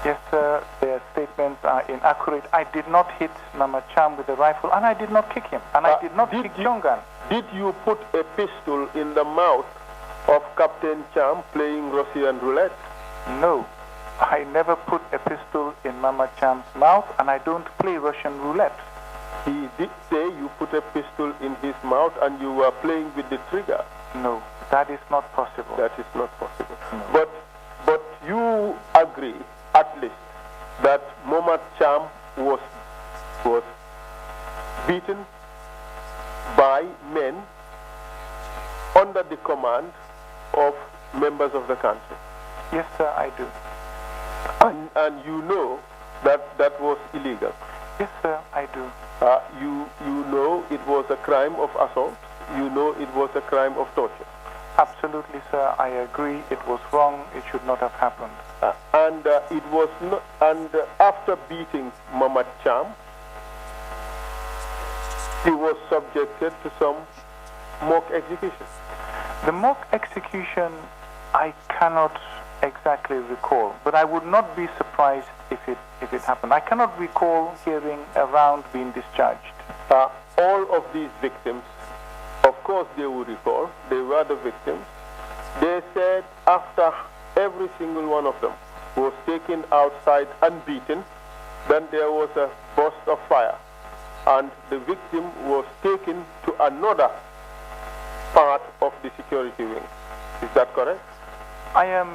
Yes, sir, their statements are inaccurate. I did not hit Mama Cham with a rifle, and I did not kick him, and I did not kick Chongan. Did you put a pistol in the mouth of Captain Cham playing Russian roulette? No, I never put a pistol in Mama Cham's mouth, and I don't play Russian roulette. He did say you put a pistol in his mouth and you were playing with the trigger. No, that is not possible. That is not possible. No. But you agree, at least that Mohammed Cham was beaten by men under the command of members of the country? Yes, sir, I do. And you know that that was illegal? Yes, sir, I do. You know it was a crime of assault? You know it was a crime of torture? Absolutely, sir. I agree. It was wrong. It should not have happened. And it was not. And after beating Mohammed Cham, he was subjected to some mock execution. The mock execution, I cannot exactly recall, but I would not be surprised if it happened. I cannot recall hearing a round being discharged. All of these victims, of course they would recall, they were the victims. They said after every single one of them was taken outside and beaten, then there was a burst of fire, and the victim was taken to another part of the security wing. Is that correct? I am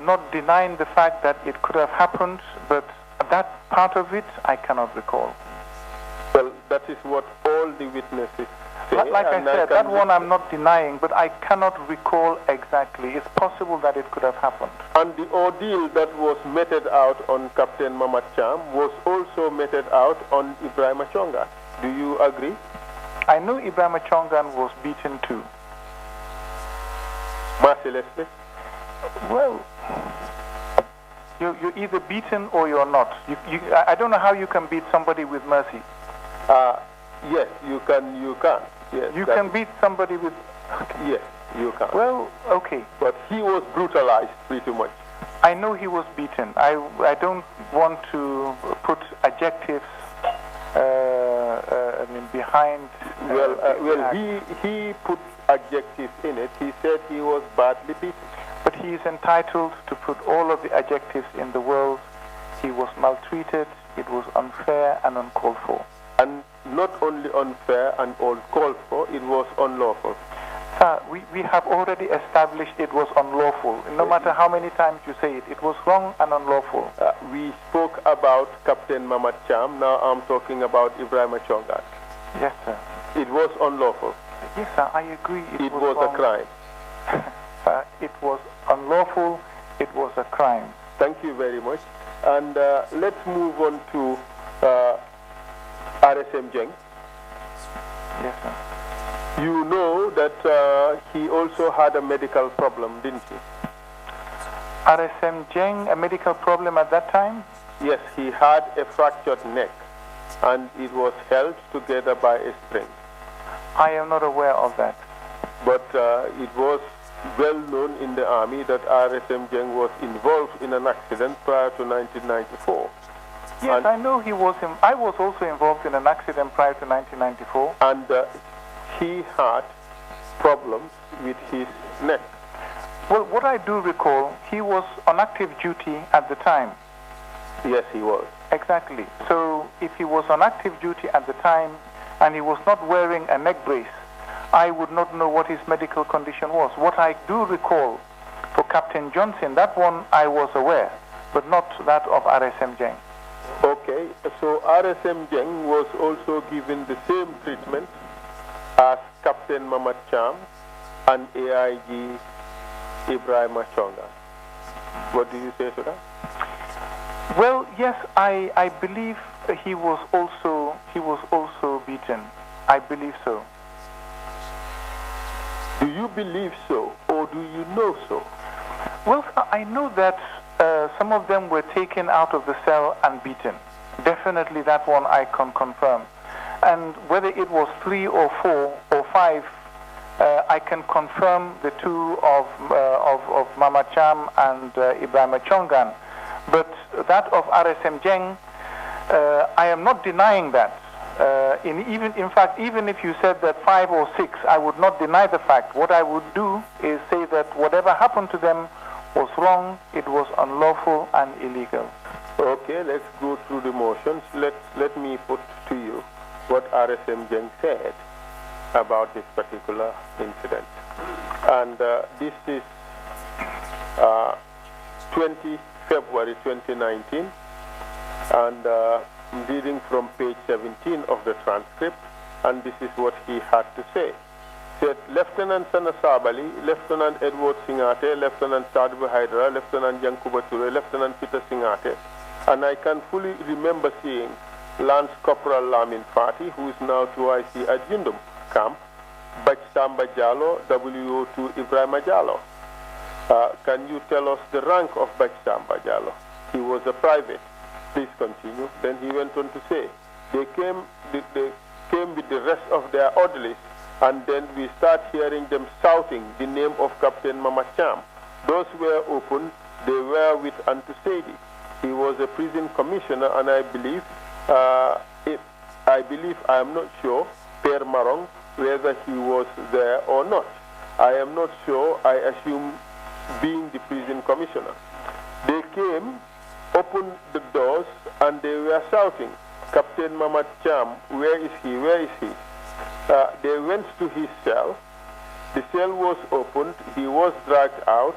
not denying the fact that it could have happened, but that part of it I cannot recall. Well, that is what all the witnesses say. Like I said, that one I'm not denying, but I cannot recall exactly. It's possible that it could have happened. And the ordeal that was meted out on Captain Mohammed Cham was also meted out on Ibrahim Chongan. Do you agree? I know Ibrahim Chongan was beaten too. Mercilessly? Well, you're either beaten or you're not. I don't know how you can beat somebody with mercy. Yes, you can. Yes, you can beat somebody with... Yes, you can. Well, okay. But he was brutalized pretty much. I know he was beaten. I don't want to put adjectives behind... he put adjectives in it. He said he was badly beaten. But he is entitled to put all of the adjectives in the world. He was maltreated, it was unfair and uncalled for. And not only unfair and uncalled for, it was unlawful. Sir, we have already established it was unlawful. No matter how many times you say it, it was wrong and unlawful. We spoke about Captain Mohammed Cham, now I'm talking about Ibrahim Chongan. Yes, sir. It was unlawful. Yes, sir, I agree. It was a crime. It was unlawful, it was a crime. Thank you very much. And let's move on to RSM Jeng. Yes, sir. You know that he also had a medical problem, didn't he? RSM Jeng, a medical problem at that time? Yes, he had a fractured neck, and it was held together by a string. I am not aware of that. But it was well known in the army that RSM Jeng was involved in an accident prior to 1994. Yes, and I know he was. I was also involved in an accident prior to 1994. And he had problems with his neck. Well, what I do recall, he was on active duty at the time. Yes, he was. Exactly. So if he was on active duty at the time and he was not wearing a neck brace, I would not know what his medical condition was. What I do recall for Captain Johnson, that one I was aware, but not that of RSM Jeng. Okay, so RSM Jeng was also given the same treatment as Captain Mohammed Cham and AIG Ibrahim Chongan. What do you say to that? Well, yes, I believe he was also beaten. I believe so. Do you believe so, or do you know so? Well, I know that some of them were taken out of the cell and beaten. Definitely that one I can confirm. And whether it was 3 or 4 or 5, I can confirm the two of Mama Cham and Ibrahim Chongan. But that of RSM Jeng, I am not denying that. In fact, even if you said that 5 or 6, I would not deny the fact. What I would do is say that whatever happened to them was wrong, it was unlawful and illegal. Okay, let's go through the motions. Let me put to you what RSM Jeng said about this particular incident. And this is 25 February 2019, and I'm reading from page 17 of the transcript, and this is what he had to say. He said, Lieutenant Sana Sabali, Lieutenant Edward Singhateh, Lieutenant Sadbu Hydra, Lieutenant Yankuba Ture, Lieutenant Peter Singhateh, and I can fully remember seeing Lance Corporal Lamin Fati, who is now 2IC at Yundum Camp, Bach Samba Jallo, WO2 Ibrahim Jallo. Can you tell us the rank of Bach Samba Jallo? He was a private. Please continue. Then he went on to say, they came with the rest of their orderlies, and then we start hearing them shouting the name of Captain Mama Cham. Those were open, they were with Antusedi. He was a prison commissioner, and I believe, I am not sure, Per Marong, whether he was there or not. I am not sure, I assume being the prison commissioner. They came, opened the doors, and they were shouting, Captain Mamad Cham, where is he, where is he? They went to his cell. The cell was opened, he was dragged out,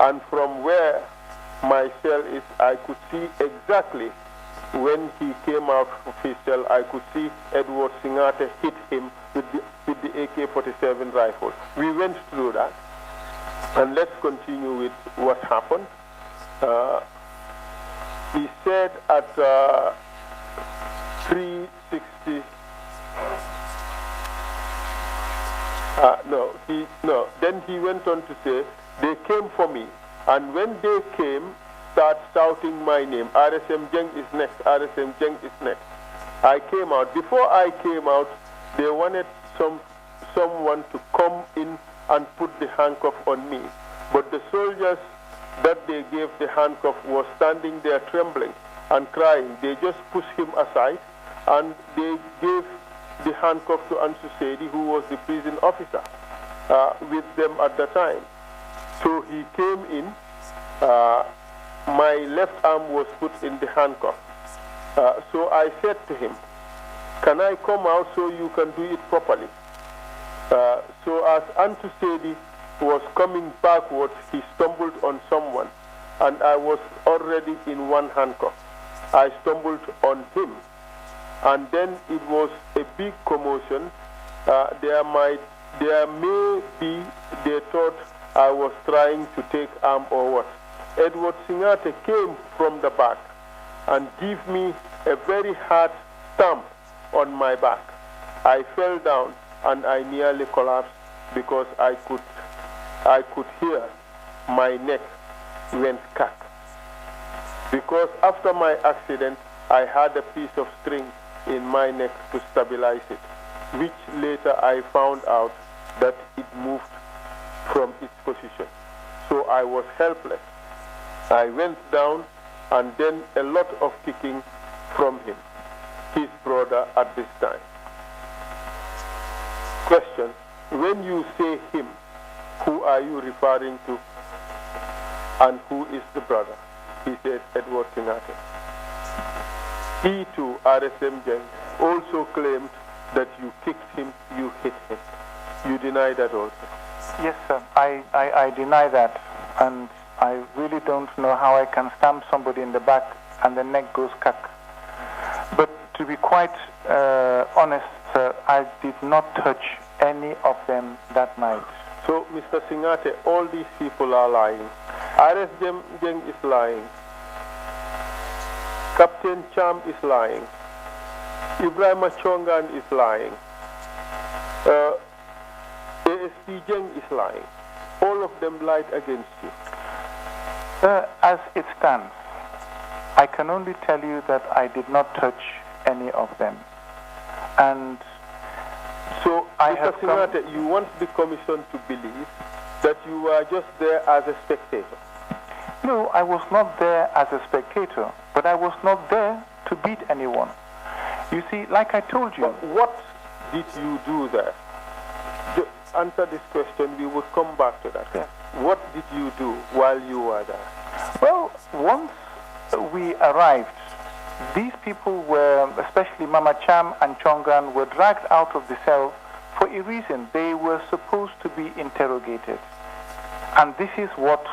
and from where my cell is, I could see exactly when he came out of his cell. I could see Edward Singhateh hit him with the AK-47 rifle. We went through that, and let's continue with what happened. He said at 3:60. Then he went on to say, they came for me, and when they came, start shouting my name. RSM Jeng is next, RSM Jeng is next. I came out. Before I came out, they wanted someone to come in and put the handcuff on me. But the soldiers that they gave the handcuff was standing there trembling and crying. They just pushed him aside, and they gave the handcuff to Ansu Sedi, who was the prison officer with them at the time. So he came in. My left arm was put in the handcuff. So I said to him, can I come out so you can do it properly? So as Antu Sedi was coming backwards, he stumbled on someone, and I was already in one handcuff. I stumbled on him, and then it was a big commotion. There may be, they thought I was trying to take arm or what. Edward Singhateh came from the back and gave me a very hard stamp on my back. I fell down and I nearly collapsed because I could hear my neck went crack. Because after my accident, I had a piece of string in my neck to stabilize it, which later I found out that it moved from its position. So I was helpless. I went down, and then a lot of kicking from him, his brother at this time. Question, when you say him, who are you referring to, and who is the brother? He said, Edward Singhateh. He too, RSM Jeng, also claimed that you kicked him, you hit him. You deny that also? Yes, sir. I deny that, and I really don't know how I can stamp somebody in the back and the neck goes crack. But to be quite honest, sir, I did not touch any of them that night. So, Mr. Singhateh, all these people are lying. RSM Jeng is lying. Captain Cham is lying. Ibrahim Chongan is lying. ASP Jeng is lying. All of them lied against you. As it stands, I can only tell you that I did not touch any of them. And so I have come... Mr. Singhateh, you want the commission to believe that you were just there as a spectator? No, I was not there as a spectator, but I was not there to beat anyone. You see, like I told you... But what did you do there? To answer this question, we will come back to that. Yeah. What did you do while you were there? Well, once we arrived, these people were, especially Mama Cham and Chongan, were dragged out of the cell for a reason. They were supposed to be interrogated. And this is what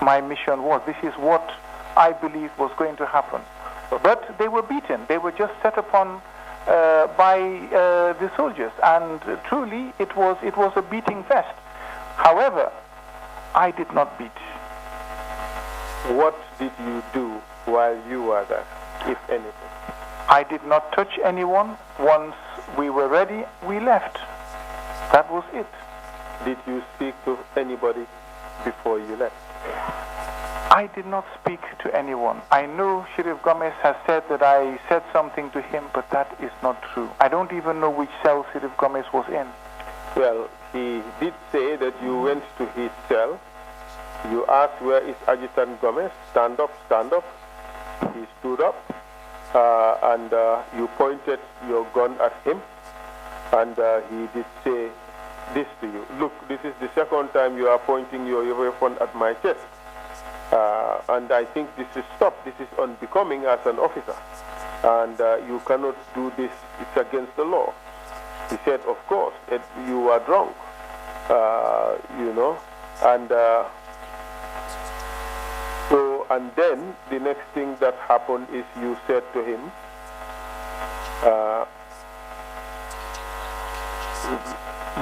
my mission was. This is what I believed was going to happen. But they were beaten. They were just set upon by the soldiers, and truly it was a beating fest. However, I did not beat. What did you do while you were there, if anything? I did not touch anyone. Once we were ready, we left. That was it. Did you speak to anybody before you left? I did not speak to anyone. I know Sheriff Gomez has said that I said something to him, but that is not true. I don't even know which cell Sheriff Gomez was in. Well, he did say that you went to his cell. You asked, where is Adjutant Gomez? Stand up, stand up. He stood up, and you pointed your gun at him, and he did say this to you. Look, this is the second time you are pointing your weapon at my chest. And I think this is stop. This is unbecoming as an officer. And you cannot do this. It's against the law. He said, of course, you are drunk, you know. And so, and then the next thing that happened is you said to him,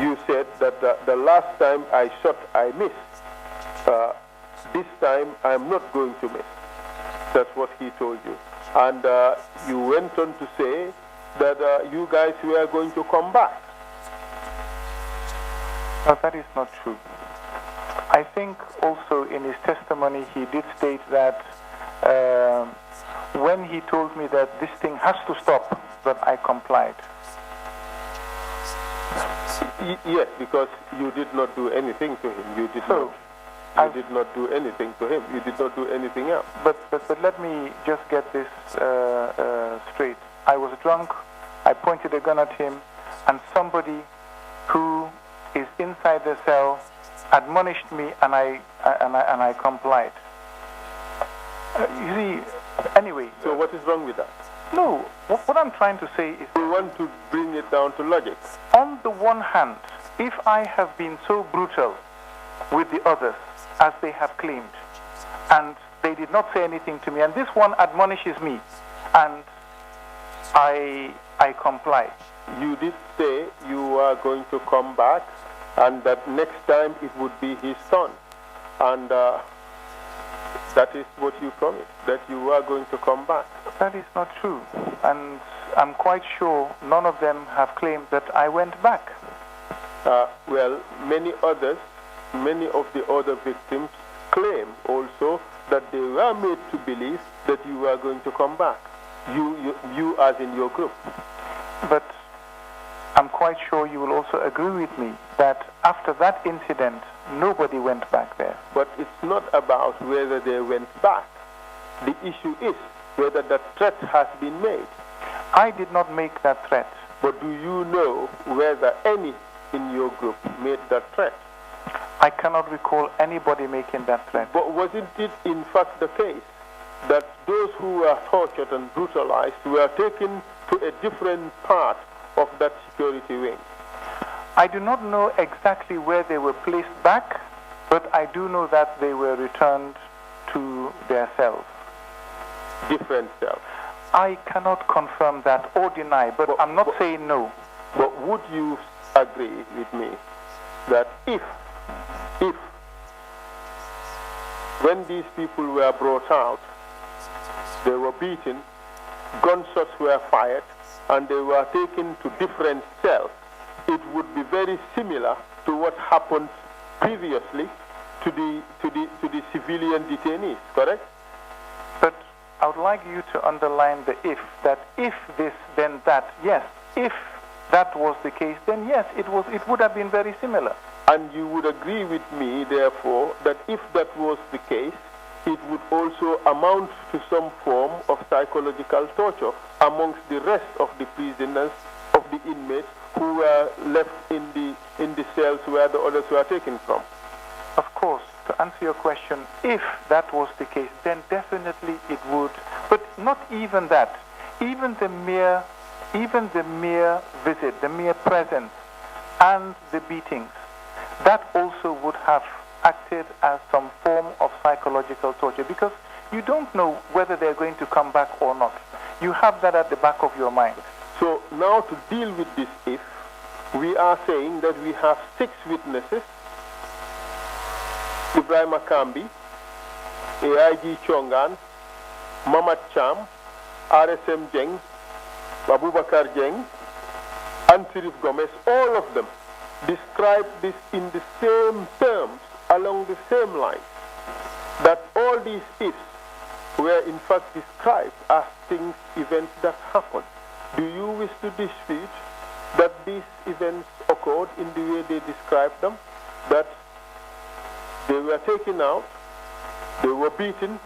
you said that the last time I shot, I missed. This time, I'm not going to miss. That's what he told you. And you went on to say that you guys were going to come back. No, that is not true. I think also in his testimony he did state that when he told me that this thing has to stop, that I complied. Yes, because you did not do anything to him. You did not do anything to him. You did not do anything else. But let me just get this straight. I was drunk. I pointed a gun at him, and somebody who is inside the cell admonished me, and I complied. You see, anyway. So what is wrong with that? No, what I'm trying to say is... You want to bring it down to logic. On the one hand, if I have been so brutal with the others, as they have claimed, and they did not say anything to me, and this one admonishes me, and I comply. You did say you are going to come back, and that next time it would be his son. And that is what you promised, that you are going to come back. That is not true. And I'm quite sure none of them have claimed that I went back. Well, many of the other victims claim also that they were made to believe that you were going to come back. You as in your group. But I'm quite sure you will also agree with me that after that incident, nobody went back there. But it's not about whether they went back. The issue is whether that threat has been made. I did not make that threat. But do you know whether any in your group made that threat? I cannot recall anybody making that threat. But wasn't it in fact the case that those who were tortured and brutalized were taken to a different part of that security wing? I do not know exactly where they were placed back, but I do know that they were returned to their cells. Different cells? I cannot confirm that or deny, but I'm not saying no. But would you agree with me that if when these people were brought out, they were beaten, gunshots were fired, and they were taken to different cells, it would be very similar to what happened previously to the civilian detainees, correct? But I would like you to underline the if, that if this, then that. Yes, if that was the case, then yes, it would have been very similar. And you would agree with me, therefore, that if that was the case, it would also amount to some form of psychological torture amongst the rest of the prisoners, of the inmates who were left in the cells where the others were taken from. Of course, to answer your question, if that was the case, then definitely it would. But not even that. Even the mere visit, the mere presence, and the beatings, that also would have acted as some form of psychological torture, because you don't know whether they're going to come back or not. You have that at the back of your mind. So now to deal with this if, we are saying that we have 6 witnesses: Ibrahim Akambi, AIG Chongan, Mamad Cham, RSM Jeng, Abubakar Jeng, and Sirif Gomez. All of them describe this in the same terms, along the same lines, that all these ifs were in fact described as things, events that happened. Do you wish to dispute that these events occurred in the way they described them? That they were taken out, they were beaten,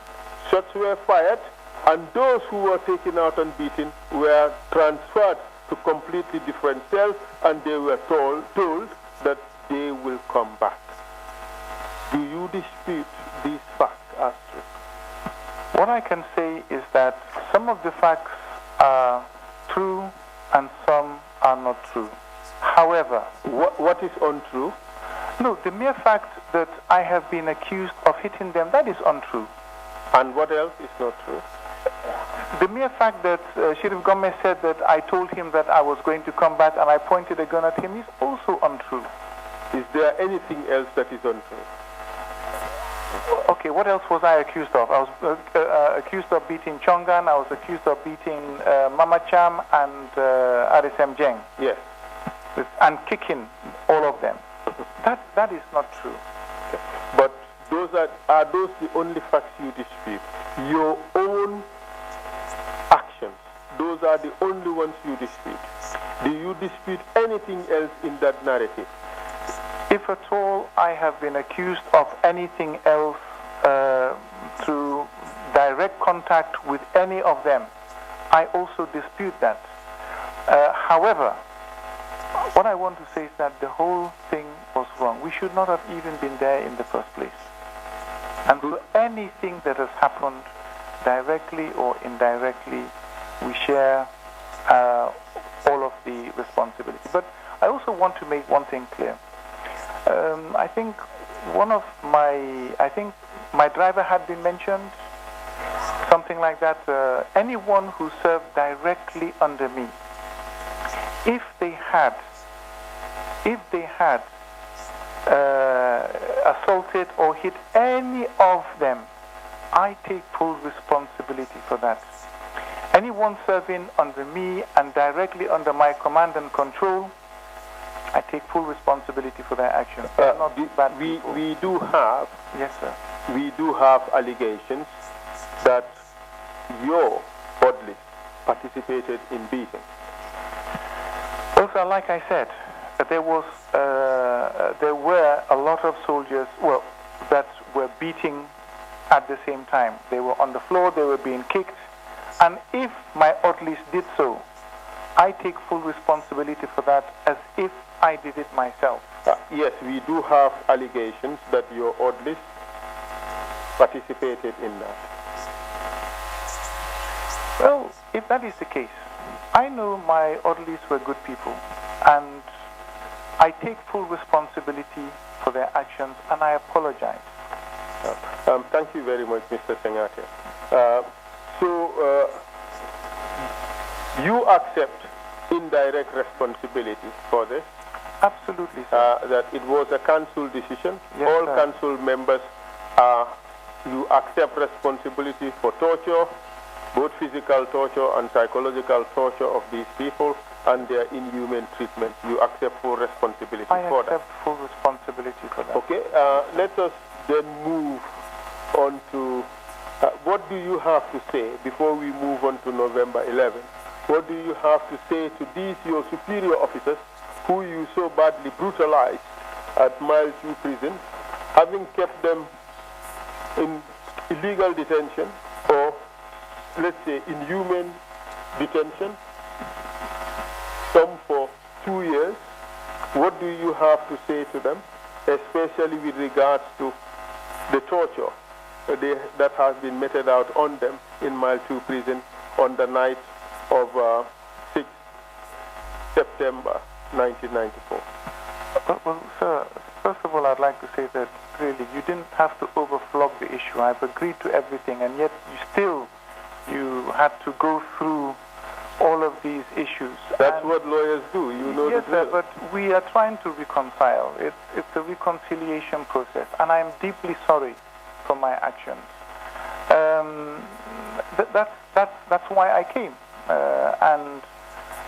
shots were fired, and those who were taken out and beaten were transferred to completely different cells, and they were told that they will come back. Do you dispute these facts as true? What I can say is that some of the facts are true and some are not true. However, what is untrue? No, the mere fact that I have been accused of hitting them, that is untrue. And what else is not true? The mere fact that Sirif Gomez said that I told him that I was going to come back and I pointed a gun at him is also untrue. Is there anything else that is untrue? Okay, what else was I accused of? I was accused of beating Chongan, I was accused of beating Mama Cham and RSM Jeng. Yes. And kicking all of them. That is not true. Okay. But are those the only facts you dispute? Your own actions, those are the only ones you dispute. Do you dispute anything else in that narrative? If at all I have been accused of anything else through direct contact with any of them, I also dispute that. However, what I want to say is that the whole thing was wrong. We should not have even been there in the first place. And for anything that has happened, directly or indirectly, we share all of the responsibility. But I also want to make one thing clear. I think my driver had been mentioned, something like that. Anyone who served directly under me, if they had assaulted or hit any of them, I take full responsibility for that. Anyone serving under me and directly under my command and control, I take full responsibility for their actions. We do have, yes, sir. We do have allegations that your orderlies participated in beating. Also, like I said, there were a lot of soldiers, that were beating at the same time. They were on the floor, they were being kicked, and if my orderlies did so, I take full responsibility for that as if I did it myself. Yes, we do have allegations that your orderlies participated in that. Well, if that is the case, I know my orderlies were good people, and I take full responsibility for their actions, and I apologize. Thank you very much, Mr. Singhateh. So you accept indirect responsibility for this? Absolutely, sir. That it was a council decision. Yes, all sir. council members, you accept responsibility for torture, both physical torture and psychological torture of these people and their inhuman treatment. You accept full responsibility for that? I accept full responsibility for that. Okay, let us then move on to what do you have to say before we move on to November 11th? What do you have to say to these your superior officers who you so badly brutalized at Mile 2 prison, having kept them in illegal detention or, let's say, inhuman detention, some for 2 years? What do you have to say to them, especially with regards to the torture that has been meted out on them in Mile 2 prison on the night of 6 September 1994? Well, sir, first of all, I'd like to say that really you didn't have to overflog the issue. I've agreed to everything, and yet you had to go through all of these issues. That's what lawyers do, you know. Yes, sir, but we are trying to reconcile. It's a reconciliation process, and I'm deeply sorry for my actions. That's why I came, and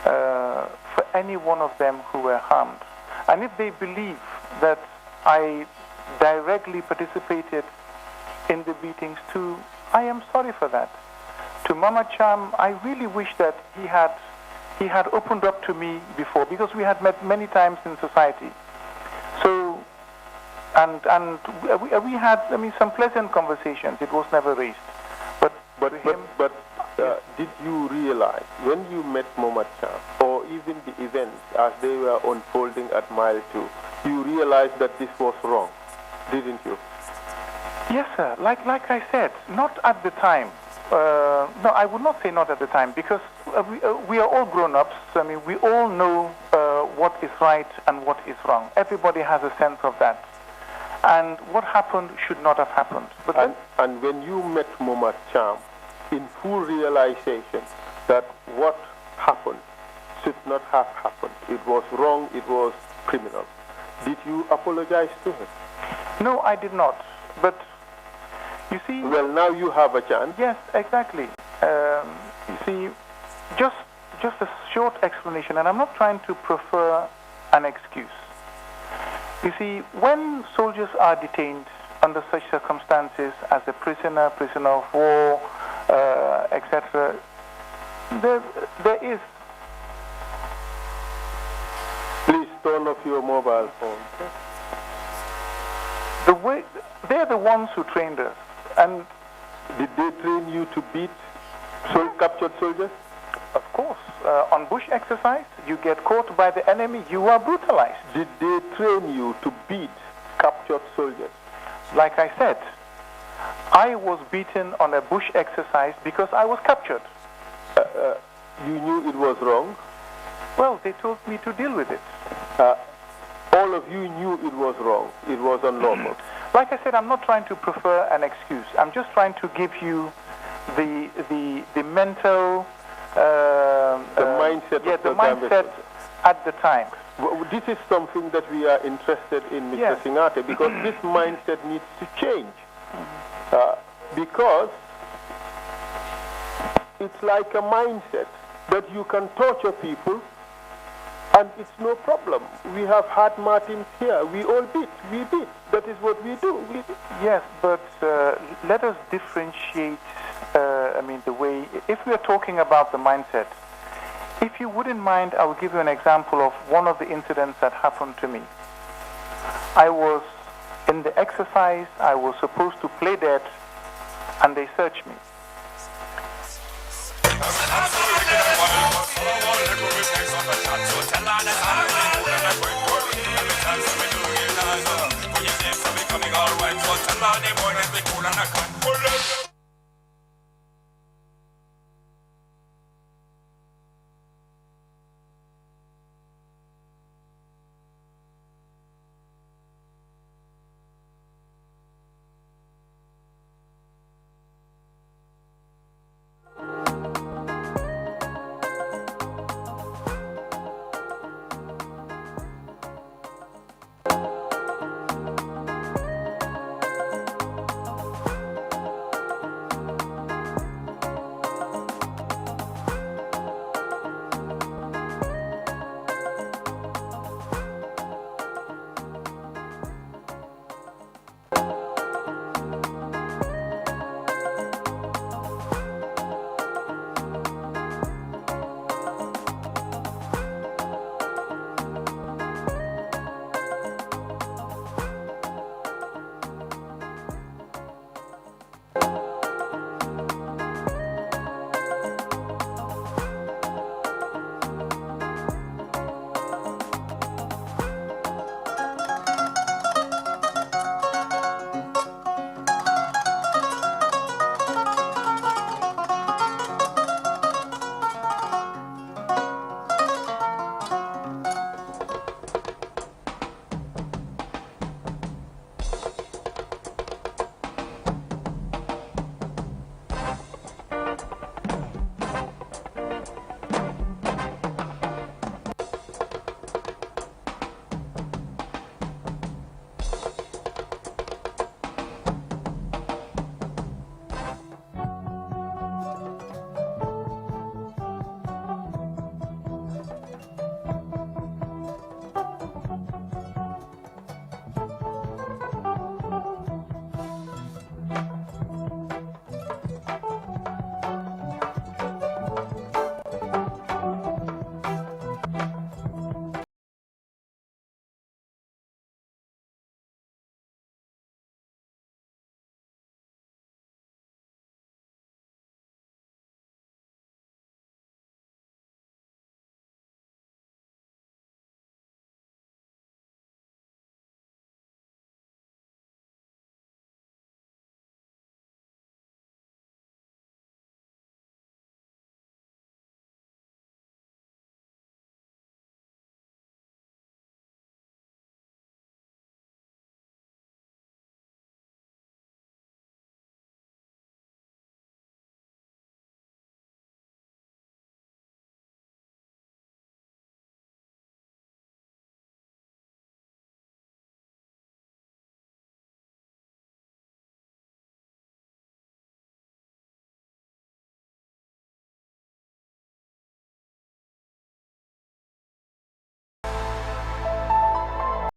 for any one of them who were harmed. And if they believe that I directly participated in the beatings too, I am sorry for that. To Mama Cham, I really wish that he had opened up to me before, because we had met many times in society. So, and we had, I mean, some pleasant conversations. It was never raised. But did you realize when you met Mama Cham, or even the events as they were unfolding at Mile 2, you realized that this was wrong, didn't you? Yes, sir. Like I said, not at the time. No, I would not say not at the time, because we are all grown-ups. I mean, we all know what is right and what is wrong. Everybody has a sense of that. And what happened should not have happened. But and when you met Mama Cham, in full realization that what happened should not have happened, it was wrong, it was criminal, did you apologize to him? No, I did not. But you see... Well, now you have a chance. Yes, exactly. You see, just a short explanation, and I'm not trying to prefer an excuse. You see, when soldiers are detained under such circumstances as a prisoner of war, etc., there is... Please turn off your mobile phone. They're the ones who trained us. And did they train you to beat captured soldiers? Of course. On bush exercise, you get caught by the enemy, you are brutalized. Did they train you to beat captured soldiers? Like I said, I was beaten on a bush exercise because I was captured. You knew it was wrong? Well, they told me to deal with it. All of you knew it was wrong. It was unlawful. Like I said, I'm not trying to prefer an excuse. I'm just trying to give you the mental... the mindset of the mindset at the time. This is something that we are interested in, Mr. Yes. Singhateh, because this mindset needs to change. Because it's like a mindset that you can torture people and it's no problem. We have had Martins here. We all beat. We beat. That is what we do. Yes, but let us differentiate, the way... If we are talking about the mindset, if you wouldn't mind, I will give you an example of one of the incidents that happened to me. I was in the exercise, I was supposed to play dead, and they searched me.